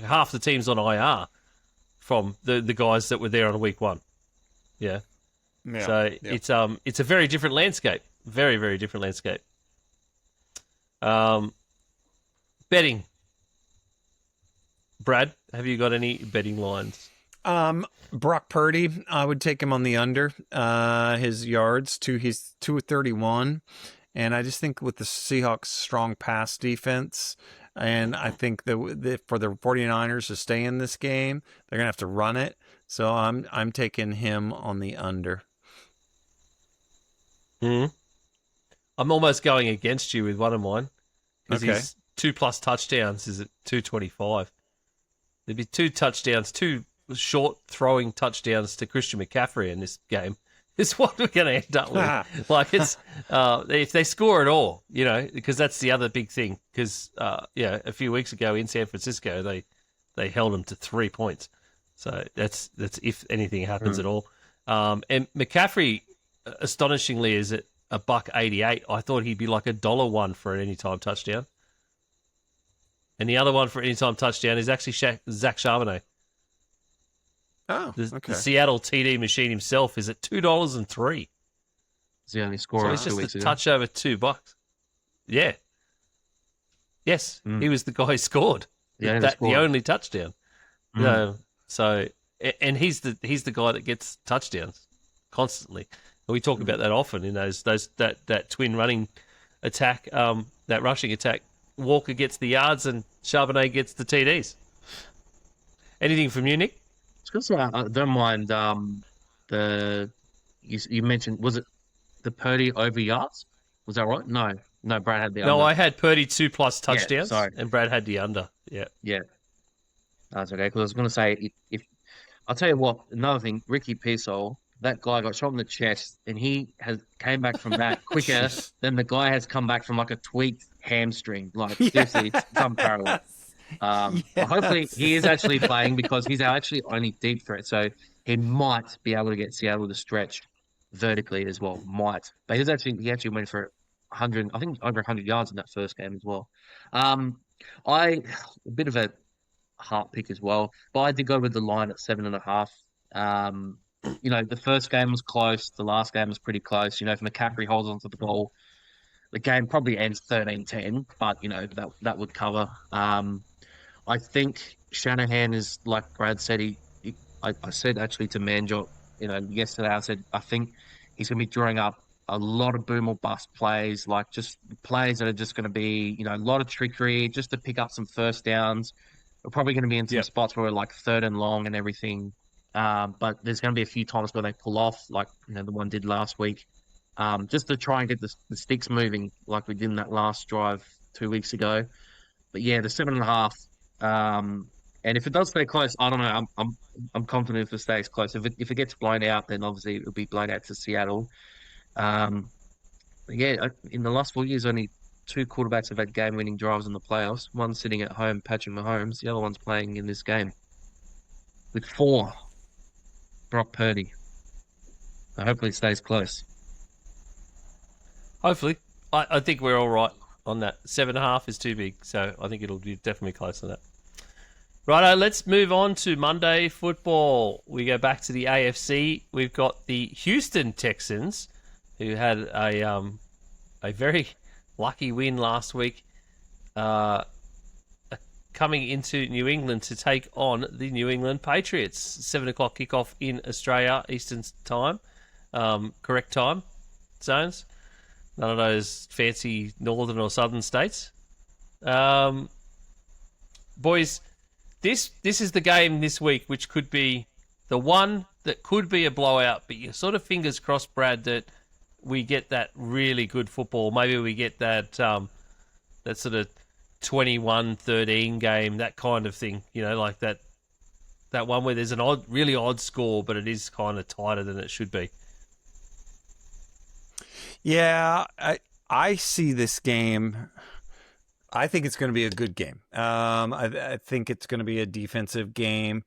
half the teams on IR from the guys that were there on week one. Yeah. So it's a very different landscape. Very, very different landscape. Betting. Brad, have you got any betting lines? Brock Purdy, I would take him on the under. His yards he's 231, and I just think with the Seahawks' strong pass defense, and I think that for the 49ers to stay in this game, they're gonna have to run it. So I'm taking him on the under. I'm almost going against you with one of mine because Okay. his 2+ touchdowns is at 225. There'd be 2 touchdowns, 2 short throwing touchdowns to Christian McCaffrey in this game. Is what we're going to end up with. It's if they score at all, because that's the other big thing. Because a few weeks ago in San Francisco, they held them to 3 points. So that's if anything happens at all. And McCaffrey, astonishingly, is at $1.88. I thought he'd be like $1 for an anytime touchdown. And the other one for anytime touchdown is actually Zach Charbonnet. Oh, The Seattle TD machine himself is at $2.03. It's the only So scorer he's 2 just weeks a ago. touch over $2. Yeah. Yes, he was the guy who scored. The only only touchdown. And he's the guy that gets touchdowns constantly. And we talk about that often in that twin running attack, that rushing attack. Walker gets the yards and Charbonnet gets the TDs. Anything from you, Nick? It's good. I don't mind you mentioned, was it the Purdy over yards? Was that right? No, Brad had the under. No, I had Purdy 2+ touchdowns, sorry. and Brad had the under. Yeah. Yeah, that's okay. Because I was going to say, if I'll tell you what, another thing, Ricky Pearsall, that guy got shot in the chest, and he came back from that quicker than the guy has come back from like a tweaked hamstring. Like seriously, it's unparalleled. Hopefully he is actually playing because he's actually only deep threat, so he might be able to get Seattle to stretch vertically as well. Might, but he actually went for 100, I think over 100 yards in that first game as well. A bit of a heart pick as well, but I did go with the line at 7.5. The first game was close, the last game was pretty close. If McCaffrey holds onto the ball the game probably ends 13-10, but that would cover. I think Shanahan is like Brad said. I said actually to Manjot, yesterday. I said I think he's going to be drawing up a lot of boom or bust plays, like just plays that are just going to be, a lot of trickery just to pick up some first downs. We're probably going to be in some spots where we're like third and long and everything. But there's going to be a few times where they pull off, like the one did last week, just to try and get the sticks moving, like we did in that last drive 2 weeks ago. But yeah, the 7.5. And if it does stay close, I don't know. I'm confident if it stays close. If it gets blown out, then obviously it'll be blown out to Seattle. But yeah, in the last 4 years, only two quarterbacks have had game-winning drives in the playoffs. One sitting at home patching Mahomes. The other one's playing in this game with 4. Brock Purdy. So hopefully it stays close. Hopefully. I think we're all right on that. 7.5 is too big, so I think it'll be definitely close on that. Righto, let's move on to Monday football. We go back to the AFC. We've got the Houston Texans, who had a very lucky win last week, coming into New England to take on the New England Patriots. 7 o'clock kickoff in Australia, Eastern time, correct time zones. None of those fancy northern or southern states. Boys, this is the game this week, which could be the one that could be a blowout, but you're sort of fingers crossed, Brad, that we get that really good football. Maybe we get that sort of 21-13 game, that kind of thing. Like that one where there's an really odd score, but it is kind of tighter than it should be. Yeah, I see this game. I think it's going to be a good game. I think it's going to be a defensive game.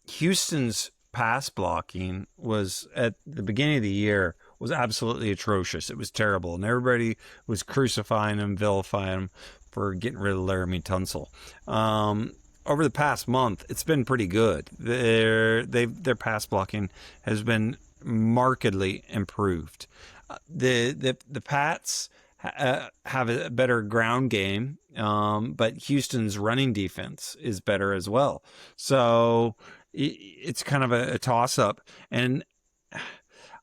Houston's pass blocking was at the beginning of the year was absolutely atrocious. It was terrible, and everybody was crucifying him, vilifying him for getting rid of Laramie Tunsil. Over the past month, it's been pretty good. Their pass blocking has been markedly improved. The Pats have a better ground game, but Houston's running defense is better as well. So it's kind of a toss-up. And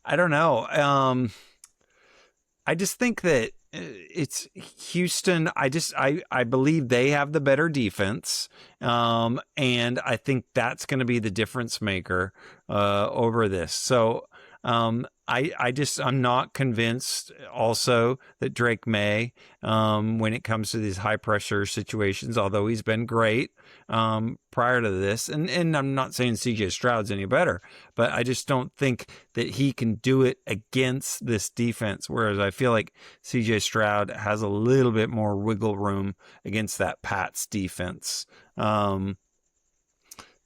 I don't know. I just think that it's Houston. I believe they have the better defense. And I think that's going to be the difference maker over this. So I'm not convinced also that Drake May, when it comes to these high pressure situations, although he's been great prior to this, and I'm not saying CJ Stroud's any better, but I just don't think that he can do it against this defense. Whereas I feel like CJ Stroud has a little bit more wiggle room against that Pats defense.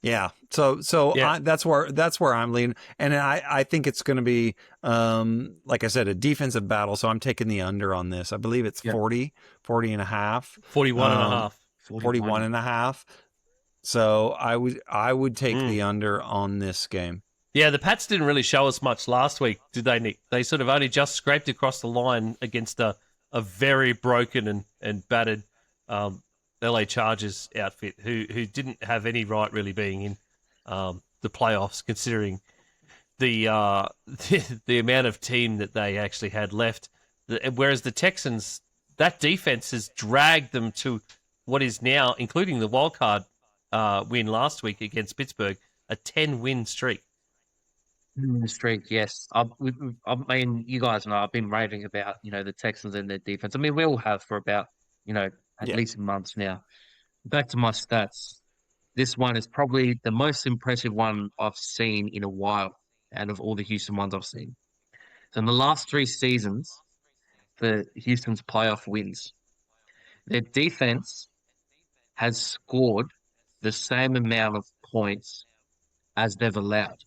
Yeah. So Yeah. that's where I'm leaning. And I think it's going to be, like I said, a defensive battle. So I'm taking the under on this. I believe it's 40 and a half. 41 and a half. 41 and a half. So I would take the under on this game. Yeah, the Pats didn't really show us much last week, did they, Nick? They sort of only just scraped across the line against a very broken and battered LA Chargers outfit who didn't have any right really being in the playoffs, considering the amount of team that they actually had left. Whereas the Texans, that defense has dragged them to what is now, including the wildcard win last week against Pittsburgh, a 10-win streak. Streak, yes. I mean, you guys know I've been raving about the Texans and their defense. I mean, we all have for about at least months now. Back to my stats. This one is probably the most impressive one I've seen in a while out of all the Houston ones I've seen. So in the last 3 seasons, for Houston's playoff wins, their defense has scored the same amount of points as they've allowed.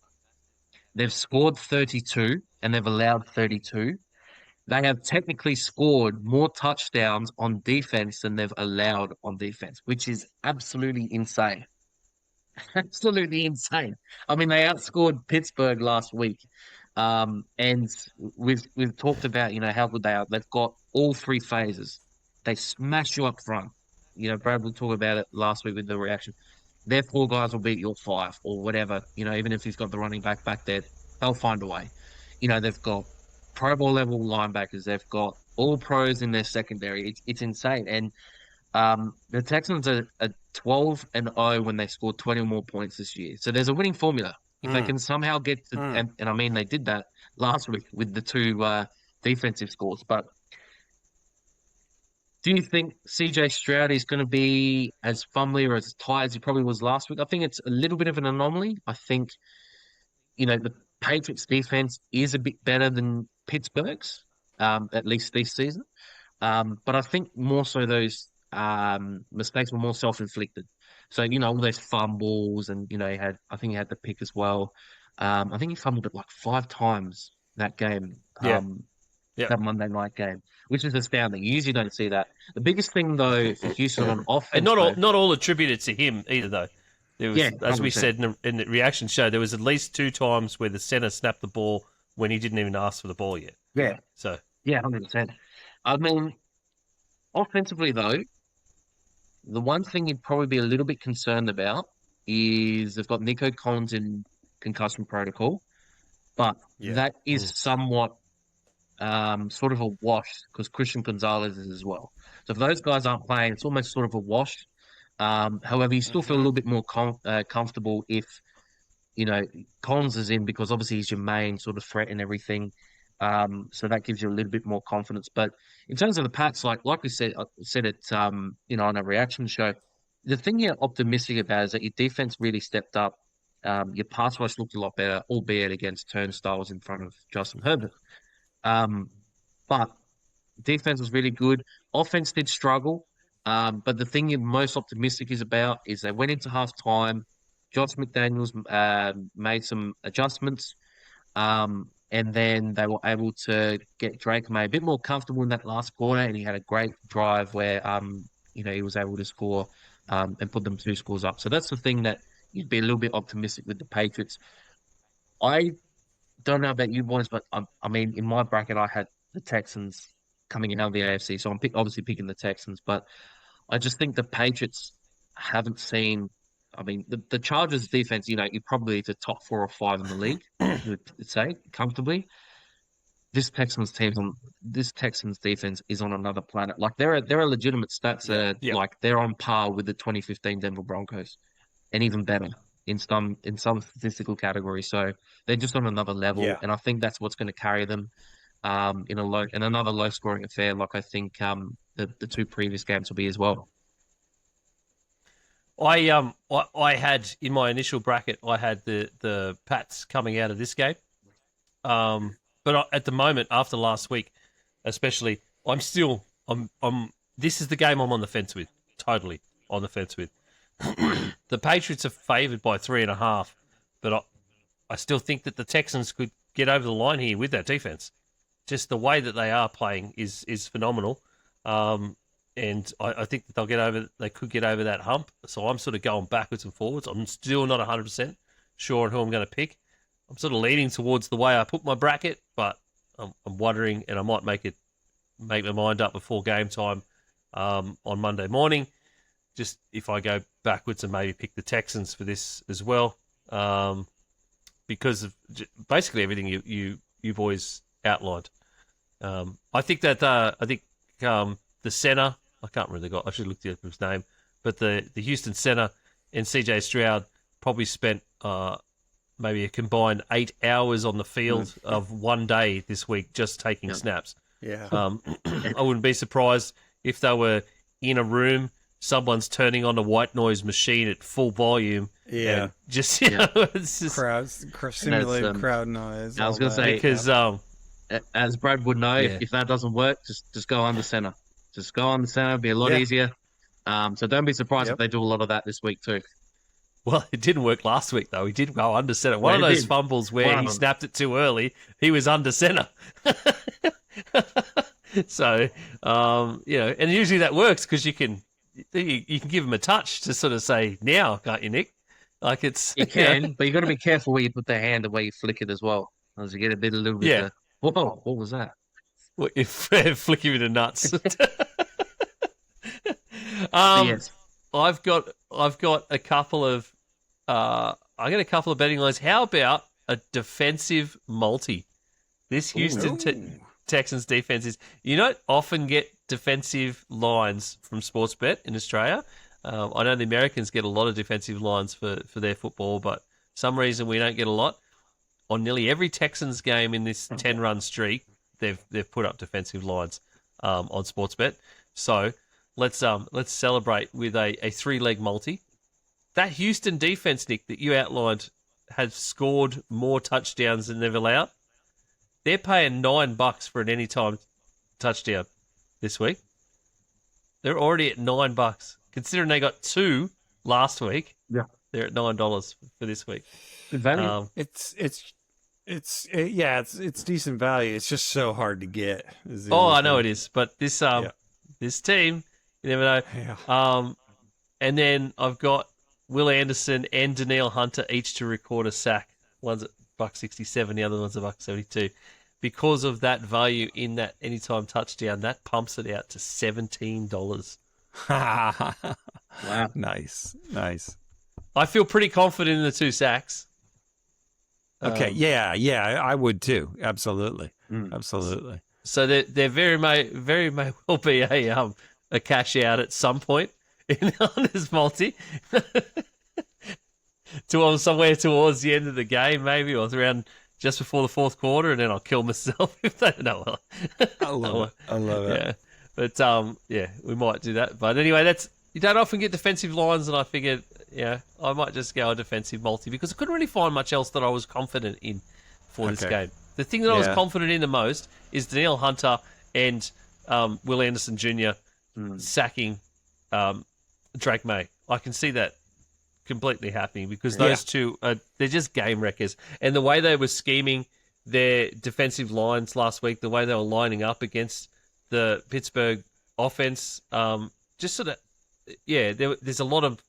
They've scored 32 and they've allowed 32. They have technically scored more touchdowns on defense than they've allowed on defense, which is absolutely insane. Absolutely insane. I mean, they outscored Pittsburgh last week And we've talked about, how good they are. They've got all three phases. They smash you up front. Brad will talk about it last week with the reaction. Their four guys will beat your five or whatever. Even if he's got the running back there, they'll find a way. They've got Pro Bowl level linebackers. They've got all pros in their secondary. It's insane. And the Texans are 12-0 when they scored 20 or more points this year. So there's a winning formula. If they can somehow get to, and I mean, they did that last week with the two defensive scores. But do you think CJ Stroud is going to be as fumbly or as tight as he probably was last week? I think it's a little bit of an anomaly. I think, the Patriots defense is a bit better than Pittsburgh's, at least this season. But I think more so those mistakes were more self-inflicted. So, all those fumbles and, I think he had the pick as well. I think he fumbled it like 5 times that game, that Monday night game, which is astounding. You usually don't see that. The biggest thing, though, for Houston on offense... And not all attributed to him either, though. There was, as we said in the reaction show, there was at least 2 times where the center snapped the ball when he didn't even ask for the ball yet. Yeah. So... Yeah, 100%. I mean, offensively, though, the one thing you'd probably be a little bit concerned about is they've got Nico Collins in concussion protocol, but that is somewhat sort of a wash because Christian Gonzalez is as well. So if those guys aren't playing, it's almost sort of a wash. However, you still feel a little bit more comfortable if, Collins is in because obviously he's your main sort of threat and everything. So that gives you a little bit more confidence. But in terms of the Pats, like we said, I said it, on a reaction show, the thing you're optimistic about is that your defense really stepped up. Your pass rush looked a lot better, albeit against turnstiles in front of Justin Herbert. But defense was really good. Offense did struggle. But the thing you're most optimistic about is they went into halftime. Josh McDaniels made some adjustments. And then they were able to get Drake May a bit more comfortable in that last quarter, and he had a great drive where he was able to score and put them 2 scores up. So that's the thing that you'd be a little bit optimistic with the Patriots. I don't know about you boys, but I mean, in my bracket, I had the Texans coming out of the AFC, so I'm obviously picking the Texans. But I just think the Patriots haven't seen. I mean, the Chargers defense, you're probably the top 4 or 5 in the league, you'd say, comfortably. This Texans defense is on another planet. Like, there are legitimate stats that are, like, they're on par with the 2015 Denver Broncos, and even better in some statistical categories. So they're just on another level, and I think that's what's going to carry them in another low-scoring affair, like I think the 2 previous games will be as well. I had in my initial bracket, I had the Pats coming out of this game, but at the moment after last week, especially, this is the game I'm on the fence with, totally on the fence with. The Patriots are favoured by 3.5, but I still think that the Texans could get over the line here with that defense. Just the way that they are playing is phenomenal. And I think that they could get over that hump. So I'm sort of going backwards and forwards. I'm still not 100% sure on who I'm going to pick. I'm sort of leaning towards the way I put my bracket, but I'm wondering, and I might make my mind up before game time on Monday morning. Just if I go backwards and maybe pick the Texans for this as well, because of basically everything you boys outlined. I think the center. I can't remember the guy. I should have looked at his name. But the Houston center and CJ Stroud probably spent maybe a combined 8 hours on the field of one day this week just taking snaps. Yeah. I wouldn't be surprised if they were in a room, someone's turning on a white noise machine at full volume. Yeah. And just, it's just... Simulated crowd noise. I was going to say, because... as Brad would know, if that doesn't work, just go under center. Just go on the center, it'll be a lot easier. So don't be surprised if they do a lot of that this week too. Well, it didn't work last week, though. He did go under center. One of those fumbles where he snapped it too early, he was under center. So, and usually that works because you can give him a touch to sort of say, now, can't you, Nick? Like it's... You can, but you've got to be careful where you put the hand and where you flick it as well. As you get a little bit. Yeah. Whoa, what was that? What, if flick you in the nuts. But yes. I've got a couple of betting lines. How about a defensive multi? This Houston Texans defense is, you don't often get defensive lines from Sportsbet in Australia. I know the Americans get a lot of defensive lines for their football, but for some reason we don't get a lot. On nearly every Texans game in this 10-run streak, they've put up defensive lines on Sportsbet. So let's celebrate with a 3-leg multi. That Houston defense, Nick, that you outlined, has scored more touchdowns than they've allowed. They're paying $9 for an anytime touchdown this week. They're already at $9. Considering they got 2 last week, they're at $9 for this week. Good value. It's decent value. It's just so hard to get. I know it is, but this team, you never know. Yeah. And then I've got Will Anderson and Danielle Hunter each to record a sack. One's at $1.67, the other one's at $1.72. Because of that value in that anytime touchdown, that pumps it out to $17. Wow. Nice. I feel pretty confident in the 2 sacks. Okay, I would too. Absolutely. Absolutely. So there very may well be a cash out at some point on this multi. Somewhere towards the end of the game, maybe, or around just before the fourth quarter, and then I'll kill myself if they don't know. I love it. Yeah, but we might do that. But anyway, you don't often get defensive lines, and I figured, I might just go a defensive multi because I couldn't really find much else that I was confident in for this game. The thing that I was confident in the most is Danielle Hunter and Will Anderson Jr. Sacking Drake May. I can see that completely happening because those two they're just game wreckers, and the way they were scheming their defensive lines last week, the way they were lining up against the Pittsburgh offense, just sort of there's a lot of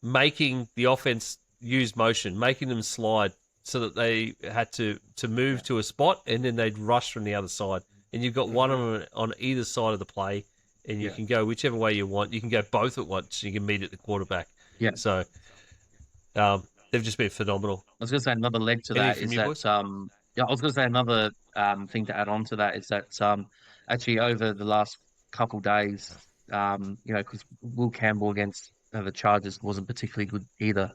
making the offense use motion, making them slide so that they had to move to a spot and then they'd rush from the other side, and you've got one of them on either side of the play, and you can go whichever way you want. You can go both at once. You can meet at the quarterback. Yeah. So they've just been phenomenal. I was going to say another leg to that is that I was going to say another thing to add on to that is that actually over the last couple days, because Will Campbell against the Chargers wasn't particularly good either,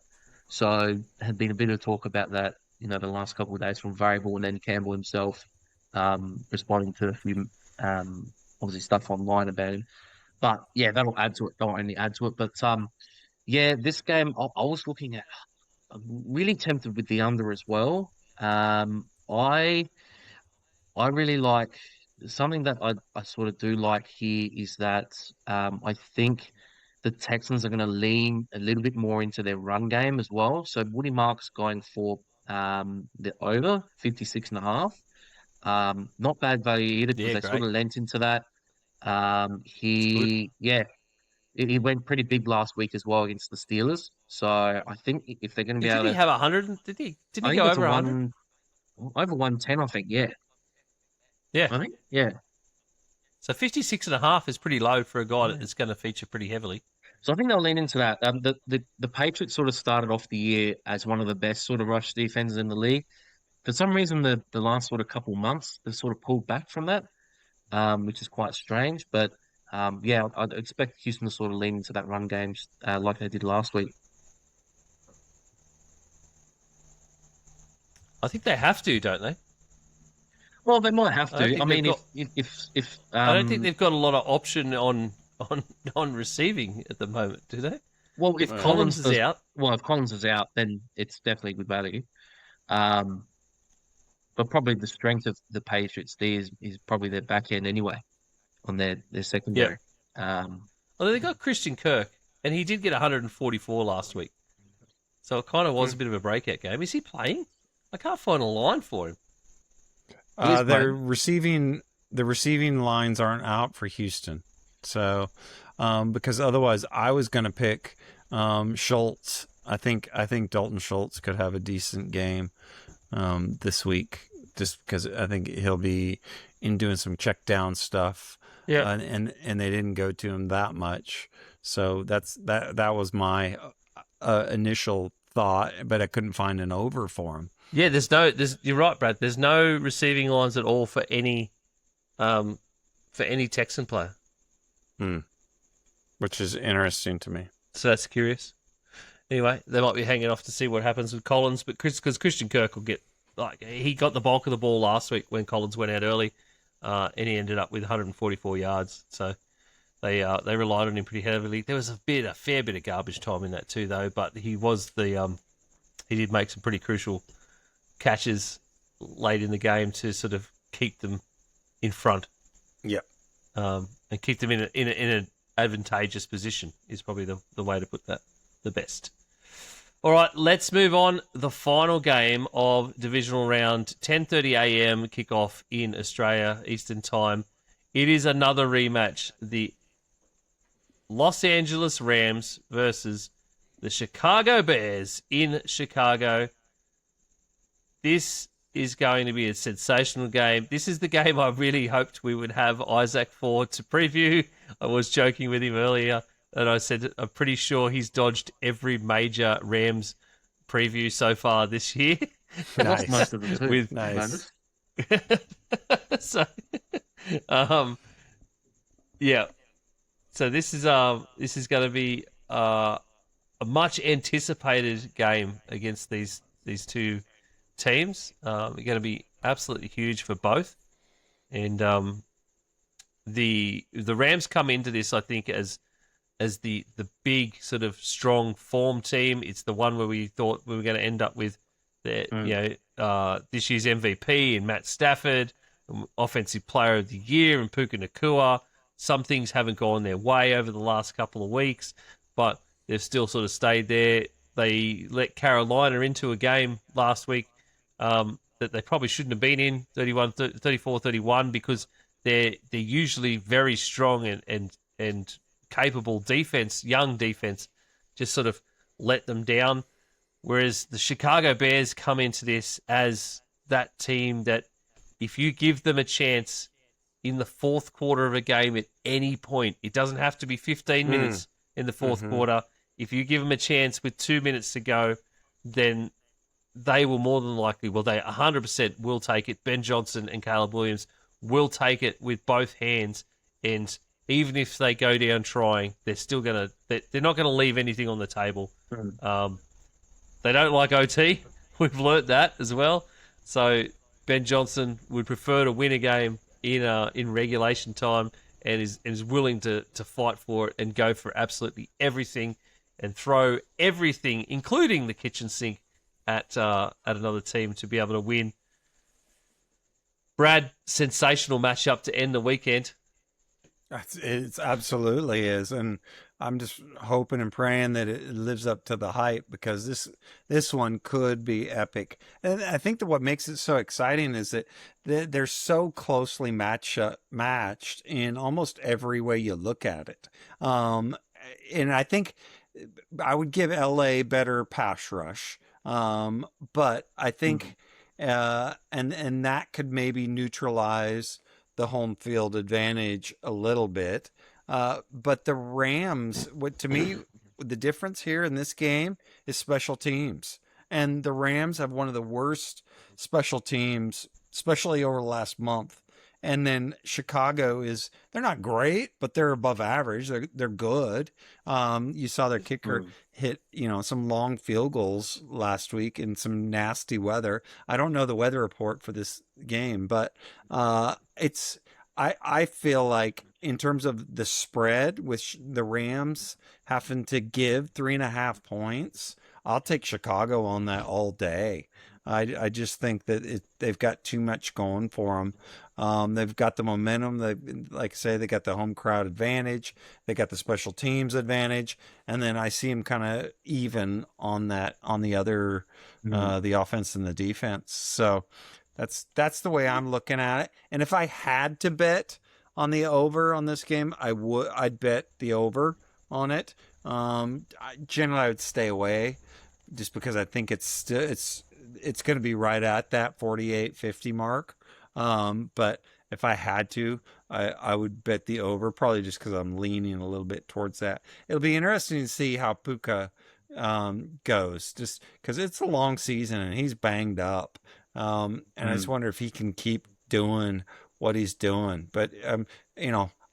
so had been a bit of talk about that. The last couple of days from Variable, and then Campbell himself responding to a few obviously stuff online about him. But that'll add to it. Don't only add to it, but this game I was looking at. I'm really tempted with the under as well. I really like something that I sort of do like here is that I think the Texans are going to lean a little bit more into their run game as well. So Woody Marks going for the over 56.5. Not bad value either because they sort of lent into that. He went pretty big last week as well against the Steelers. So I think if they're going to be able to... Did he have 100? Did he go over 100? Over 110, I think, yeah. Yeah. I think, yeah. So 56.5 is pretty low for a guy that's going to feature pretty heavily. So I think they'll lean into that. The Patriots sort of started off the year as one of the best sort of rush defenses in the league. For some reason, the last sort of couple months, they've sort of pulled back from that, which is quite strange. But I'd expect Houston to sort of lean into that run game like they did last week. I think they have to, don't they? Well, they might have to. I mean, if I don't think they've got a lot of option on receiving at the moment, do they? Well, if Collins is out, if Collins is out, then it's definitely good value. But probably the strength of the Patriots is probably their back end anyway, on their secondary. Although they got Christian Kirk, and he did get 144 last week, so it kind of was a bit of a breakout game. Is he playing? I can't find a line for him. The receiving lines aren't out for Houston, so because otherwise I was going to pick Schultz. I think Dalton Schultz could have a decent game this week just because I think he'll be in doing some check down stuff. Yeah. And they didn't go to him that much. So that was my initial thought, but I couldn't find an over for him. Yeah, you're right, Brad. There's no receiving lines at all for any Texan player. Which is interesting to me. So that's curious. Anyway, they might be hanging off to see what happens with Collins, but because Christian Kirk will get, he got the bulk of the ball last week when Collins went out early, and he ended up with 144 yards. So they relied on him pretty heavily. There was a fair bit of garbage time in that too, though. But he did make some pretty crucial catches late in the game to sort of keep them in front. Yep. And keep them in an advantageous position is probably the way to put that. The best. All right, let's move on. The final game of divisional round, 10:30 a.m. kickoff in Australia Eastern Time. It is another rematch. The Los Angeles Rams versus the Chicago Bears in Chicago. This is going to be a sensational game. This is the game I really hoped we would have Isaac for to preview. I was joking with him earlier. And I said, I'm pretty sure he's dodged every major Rams preview so far this year. Nice. Most of them too. Nice. So, yeah. So this is going to be a much anticipated game against these two teams. They're going to be absolutely huge for both, and the Rams come into this, I think, as the big sort of strong form team. It's the one where we thought we were going to end up with this year's MVP and Matt Stafford, Offensive Player of the Year and Puka Nacua. Some things haven't gone their way over the last couple of weeks, but they've still sort of stayed there. They let Carolina into a game last week that they probably shouldn't have been in, 34-31, because they're usually very strong and capable defense, young defense, just sort of let them down. Whereas the Chicago Bears come into this as that team that if you give them a chance in the fourth quarter of a game at any point, it doesn't have to be 15 minutes in the fourth quarter. If you give them a chance with 2 minutes to go, then they will more than likely, they 100% will take it. Ben Johnson and Caleb Williams will take it with both hands, and even if they go down trying, they're not going to leave anything on the table. They don't like OT. We've learnt that as well. So Ben Johnson would prefer to win a game in regulation time, and is willing to fight for it and go for absolutely everything and throw everything, including the kitchen sink, at another team to be able to win. Brad, sensational matchup to end the weekend. It absolutely is, and I'm just hoping and praying that it lives up to the hype, because this one could be epic. And I think that what makes it so exciting is that they're so closely matched in almost every way you look at it. And I think I would give LA better pass rush, but I think and that could maybe neutralize the home field advantage a little bit. But the Rams, to me, the difference here in this game is special teams. And the Rams have one of the worst special teams, especially over the last month. And then Chicago they're not great, but they're above average. They're good. You saw their kicker hit, some long field goals last week in some nasty weather. I don't know the weather report for this game, but I feel like in terms of the spread, with the Rams having to give 3.5 points, I'll take Chicago on that all day. I just think that they've got too much going for them. They've got the momentum. Like I say, they got the home crowd advantage. They got the special teams advantage, and then I see them kind of even on the other, the offense and the defense. So that's the way I'm looking at it. And if I had to bet on the over on this game, I'd bet the over on it. Generally, I would stay away, just because I think it's it's going to be right at that 48-50 mark. But if I had to, I would bet the over, probably just because I'm leaning a little bit towards that. It'll be interesting to see how Puka goes, just because it's a long season and he's banged up. And I just wonder if he can keep doing what he's doing. But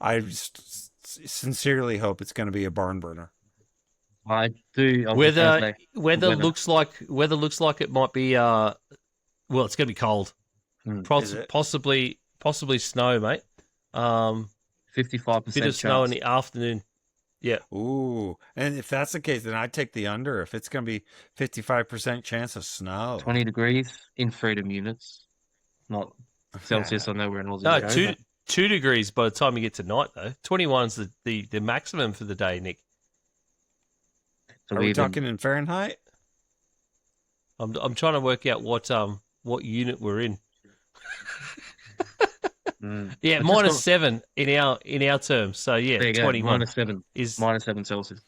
I just sincerely hope it's going to be a barn burner. I do. I was just Weather, gonna say, weather looks like it might be. Well, it's going to be cold. Is it? Possibly snow, mate. 55% Bit of snow in the afternoon. Yeah. Ooh, and if that's the case, then I'd take the under. If it's going to be 55% chance of snow. 20 degrees in freedom units, not Celsius. I know we're in Aussie. No, show, 2 degrees by the time you get to night though. 21's the maximum for the day, Nick. So Are we talking in Fahrenheit? I'm trying to work out what unit we're in. Yeah, -7 in our terms. So yeah, 21 -7 is -7 Celsius.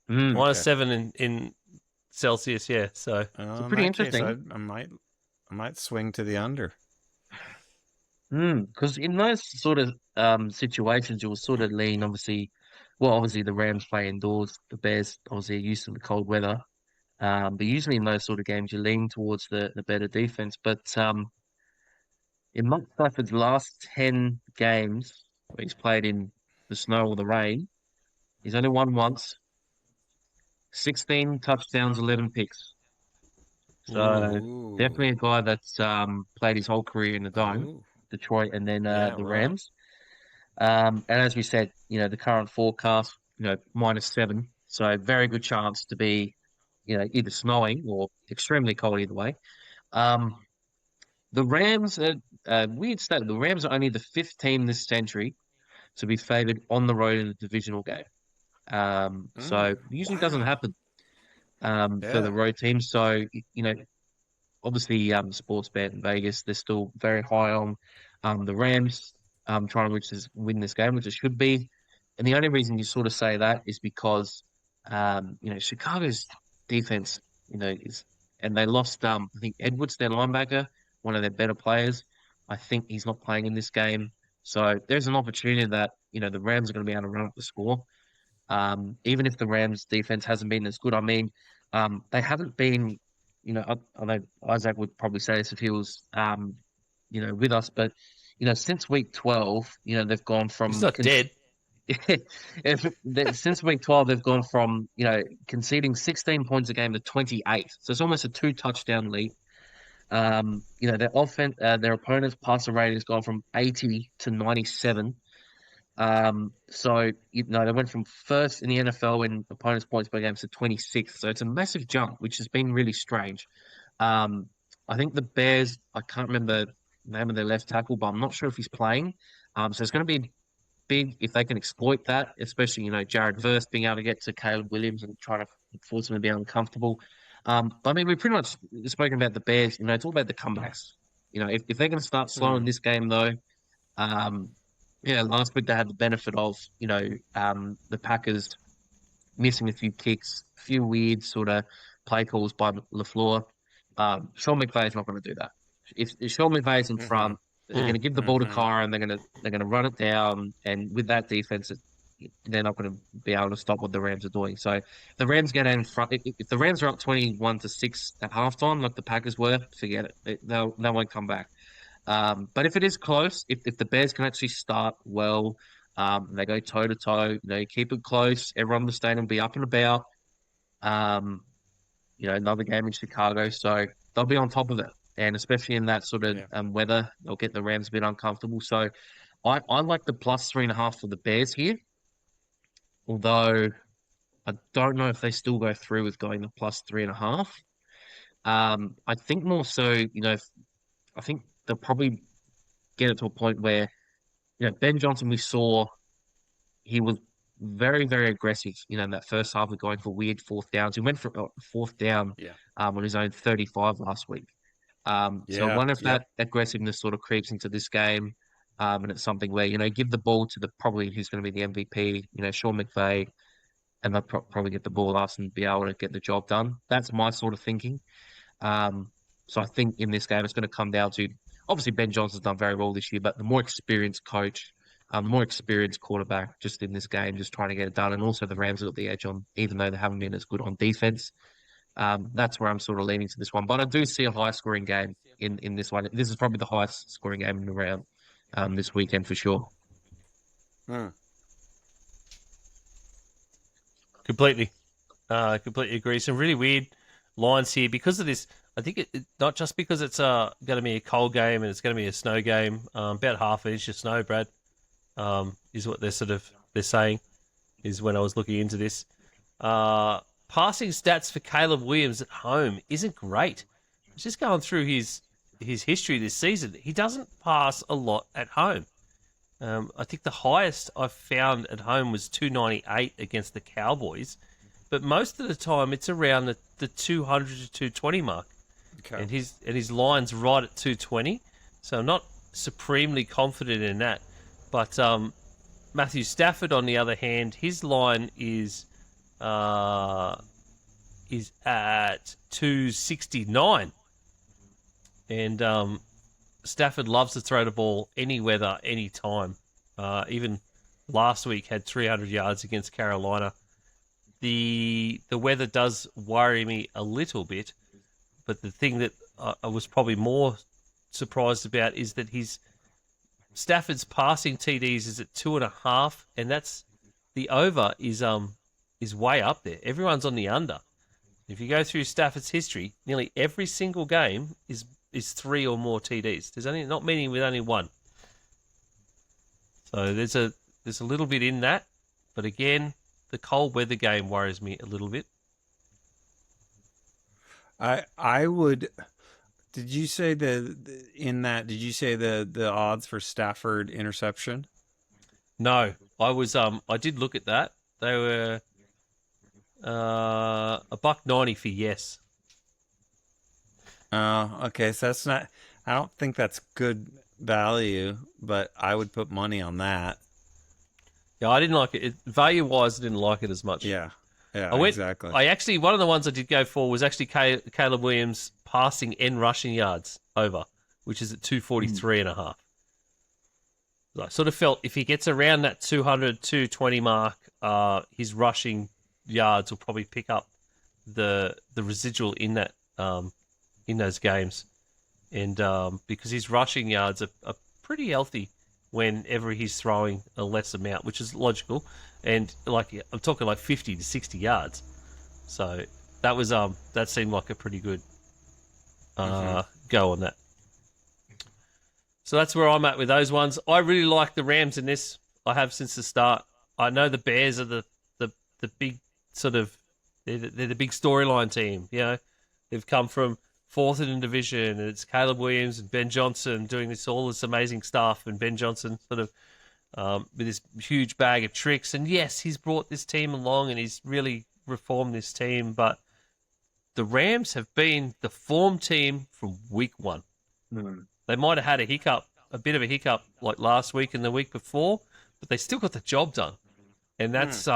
-7 in Celsius. Yeah, so it's pretty interesting. I might swing to the under. Because in those sort of situations, you'll sort of lean, obviously the Rams play indoors. The Bears obviously are used to the cold weather. But usually in those sort of games, you lean towards the better defense. But in Mark Stafford's last 10 games where he's played in the snow or the rain, he's only won once. 16 touchdowns, 11 picks. So definitely a guy that's played his whole career in the Dome, Detroit, and then the Rams. And as we said, the current forecast, -7. So very good chance to be, either snowing or extremely cold either way. The Rams, weird stat, the Rams are only the 5th team this century to be favored on the road in a divisional game. So it usually doesn't happen for the road teams. So, obviously, Sportsbet in Vegas, they're still very high on the Rams trying to win this game, which it should be. And the only reason you sort of say that is because, Chicago's defense, and they lost, I think, Edwards, their linebacker, one of their better players. I think he's not playing in this game. So there's an opportunity that, the Rams are going to be able to run up the score. Even if the Rams defense hasn't been as good. I mean, they haven't been, I know Isaac would probably say this if he was, with us, but, since week 12, they've gone from... He's not dead. Since week 12, they've gone from, conceding 16 points a game to 28. So it's almost a 2-touchdown lead. Their offense, their opponent's passer rate has gone from 80 to 97. So, they went from first in the NFL in opponents' points per game to 26th. So it's a massive jump, which has been really strange. I think the Bears, I can't remember the name of their left tackle, but I'm not sure if he's playing. So it's going to be big if they can exploit that, especially, Jared Verse being able to get to Caleb Williams and trying to force him to be uncomfortable. But I mean, we've pretty much spoken about the Bears. It's all about the comebacks. If they're going to start slowing this game, though, last week they had the benefit of, the Packers missing a few kicks, a few weird sort of play calls by LaFleur. Sean McVay's not going to do that. If Sean McVay's in front, they're going to give the ball to Carr and they're going to run it down. And with that defense, they're not going to be able to stop what the Rams are doing. So if the Rams get in front, if the Rams are up 21-6 at halftime, like the Packers were, forget it. They won't come back. But if it is close, if the Bears can actually start well, they go toe to toe, keep it close, everyone in the stadium will be up and about. Another game in Chicago, so they'll be on top of it. And especially in that sort of weather, they'll get the Rams a bit uncomfortable. So I like the +3.5 for the Bears here. Although I don't know if they still go through with going to +3.5. I think more so, I think they'll probably get it to a point where, Ben Johnson, we saw, he was very, very aggressive, in that first half of going for weird 4th downs. He went for 4th down on his own 35 last week. So I wonder if that aggressiveness sort of creeps into this game. And it's something where, give the ball to probably who's going to be the MVP, Sean McVay, and they'll probably get the ball last and be able to get the job done. That's my sort of thinking. So I think in this game it's going to come down to obviously Ben Johnson's done very well this year, but the more experienced coach, the more experienced quarterback just in this game, just trying to get it done, and also the Rams have got the edge on, even though they haven't been as good on defense. That's where I'm sort of leaning to this one, but I do see a high scoring game in this one. This is probably the highest scoring game in the round this weekend for sure. Completely agree. Some really weird lines here because of this. I think it not just because it's going to be a cold game and it's going to be a snow game. About half an inch of snow, Brad, is what they're saying. Is when I was looking into this. Passing stats for Caleb Williams at home isn't great. Just going through his history this season, he doesn't pass a lot at home. I think the highest I've found at home was 298 against the Cowboys, but most of the time it's around the 200 to 220 mark. Okay. And his line's right at 220, so I'm not supremely confident in that. But Matthew Stafford, on the other hand, his line is at 269, and Stafford loves to throw the ball any weather, any time. Even last week had 300 yards against Carolina. The weather does worry me a little bit, but the thing that I was probably more surprised about is that Stafford's passing TDs is at 2.5, and that's the over is way up there. Everyone's on the under. If you go through Stafford's history, nearly every single game is 3 or more TDs. There's only not many with only one. So there's a little bit in that, but again, the cold weather game worries me a little bit. I would. Did you say the odds for Stafford interception? No, I did look at that. They were $1.90 for yes. Okay, so that's not. I don't think that's good value, but I would put money on that. Yeah, I didn't like it. Value-wise, I didn't like it as much. Yeah, exactly. I actually, one of the ones I did go for was actually Caleb Williams passing and rushing yards over, which is at 243.5. I sort of felt if he gets around that 200, 220 mark, his rushing yards will probably pick up the residual in that in those games, and because his rushing yards are pretty healthy whenever he's throwing a less amount, which is logical, and like I'm talking like 50 to 60 yards. So that was that seemed like a pretty good go on that. So that's where I'm at with those ones. I really like the Rams in this. I have since the start. I know the Bears are the big sort of they're the big storyline team. You know, they've come from fourth in the division, and it's Caleb Williams and Ben Johnson doing all this amazing stuff, and Ben Johnson sort of with this huge bag of tricks. And yes, he's brought this team along, and he's really reformed this team. But the Rams have been the form team from week one. They might have had a bit of a hiccup like last week and the week before, but they still got the job done. And that's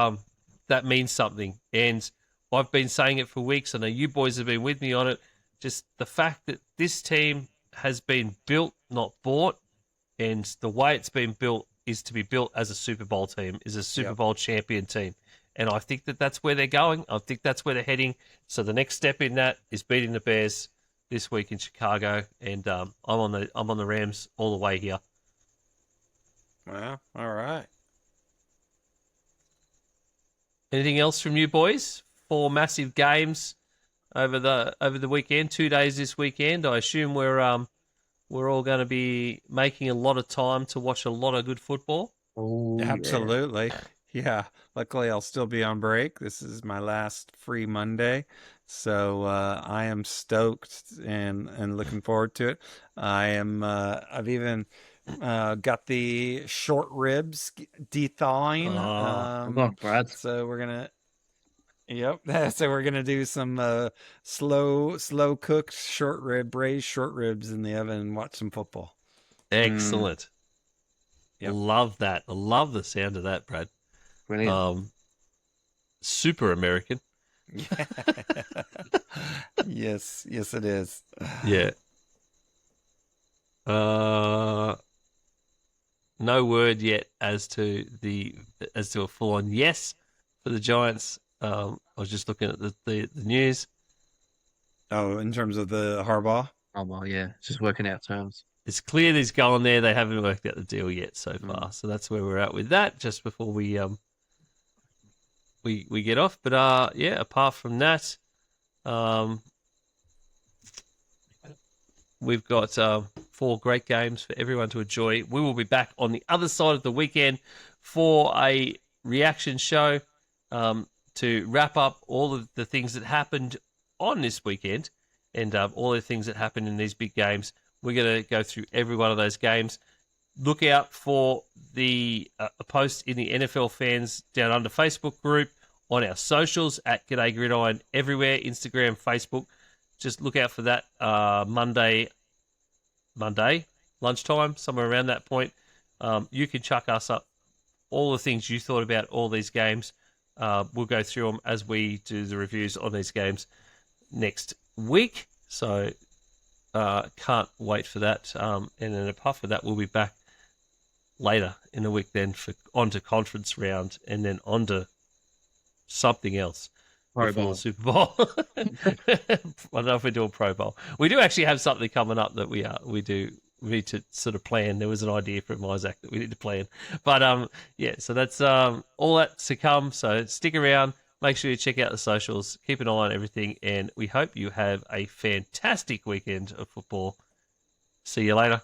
that means something. And I've been saying it for weeks. I know you boys have been with me on it. Just the fact that this team has been built, not bought, and the way it's been built is to be built as a Super Bowl team, is a Super Bowl champion team. And I think that that's where they're going. I think that's where they're heading. So the next step in that is beating the Bears this week in Chicago, and I'm on the Rams all the way here. Well, all right. Anything else from you boys? 4 massive games over the weekend. 2 days this weekend. I assume we're all going to be making a lot of time to watch a lot of good football. Oh, Absolutely. Yeah. Luckily, I'll still be on break. This is my last free Monday. So I am stoked and looking forward to it. I've even got the short ribs dethawing. Come on, Brad. So we're gonna. Yep. So we're gonna do some slow cooked braised short ribs in the oven and watch some football. Excellent. Yep. Love that. I love the sound of that, Brad. Brilliant. Super American. Yes, it is. Yeah. No word yet as to a full-on yes for the Giants. I was just looking at the news. Oh, in terms of the Harbaugh? Oh well, yeah, just working out terms. It's clear he's going there. They haven't worked out the deal yet so far, so that's where we're at with that. Just before we get off, but yeah. Apart from that, we've got 4 great games for everyone to enjoy. We will be back on the other side of the weekend for a reaction show to wrap up all of the things that happened on this weekend and all the things that happened in these big games. We're going to go through every one of those games. Look out for the post in the NFL Fans Down Under Facebook group, on our socials at G'day Gridiron, everywhere, Instagram, Facebook. Just look out for that Monday, lunchtime, somewhere around that point. You can chuck us up all the things you thought about all these games. We'll go through them as we do the reviews on these games next week. So can't wait for that. And then apart from that, we'll be back later in the week then for onto conference round and then onto something else. Pro Bowl. Super Bowl. I don't know if we're doing Pro Bowl. We do actually have something coming up that we need to sort of plan. There was an idea from Isaac that we need to plan. But yeah, so that's all that's to come. So stick around. Make sure you check out the socials. Keep an eye on everything. And we hope you have a fantastic weekend of football. See you later.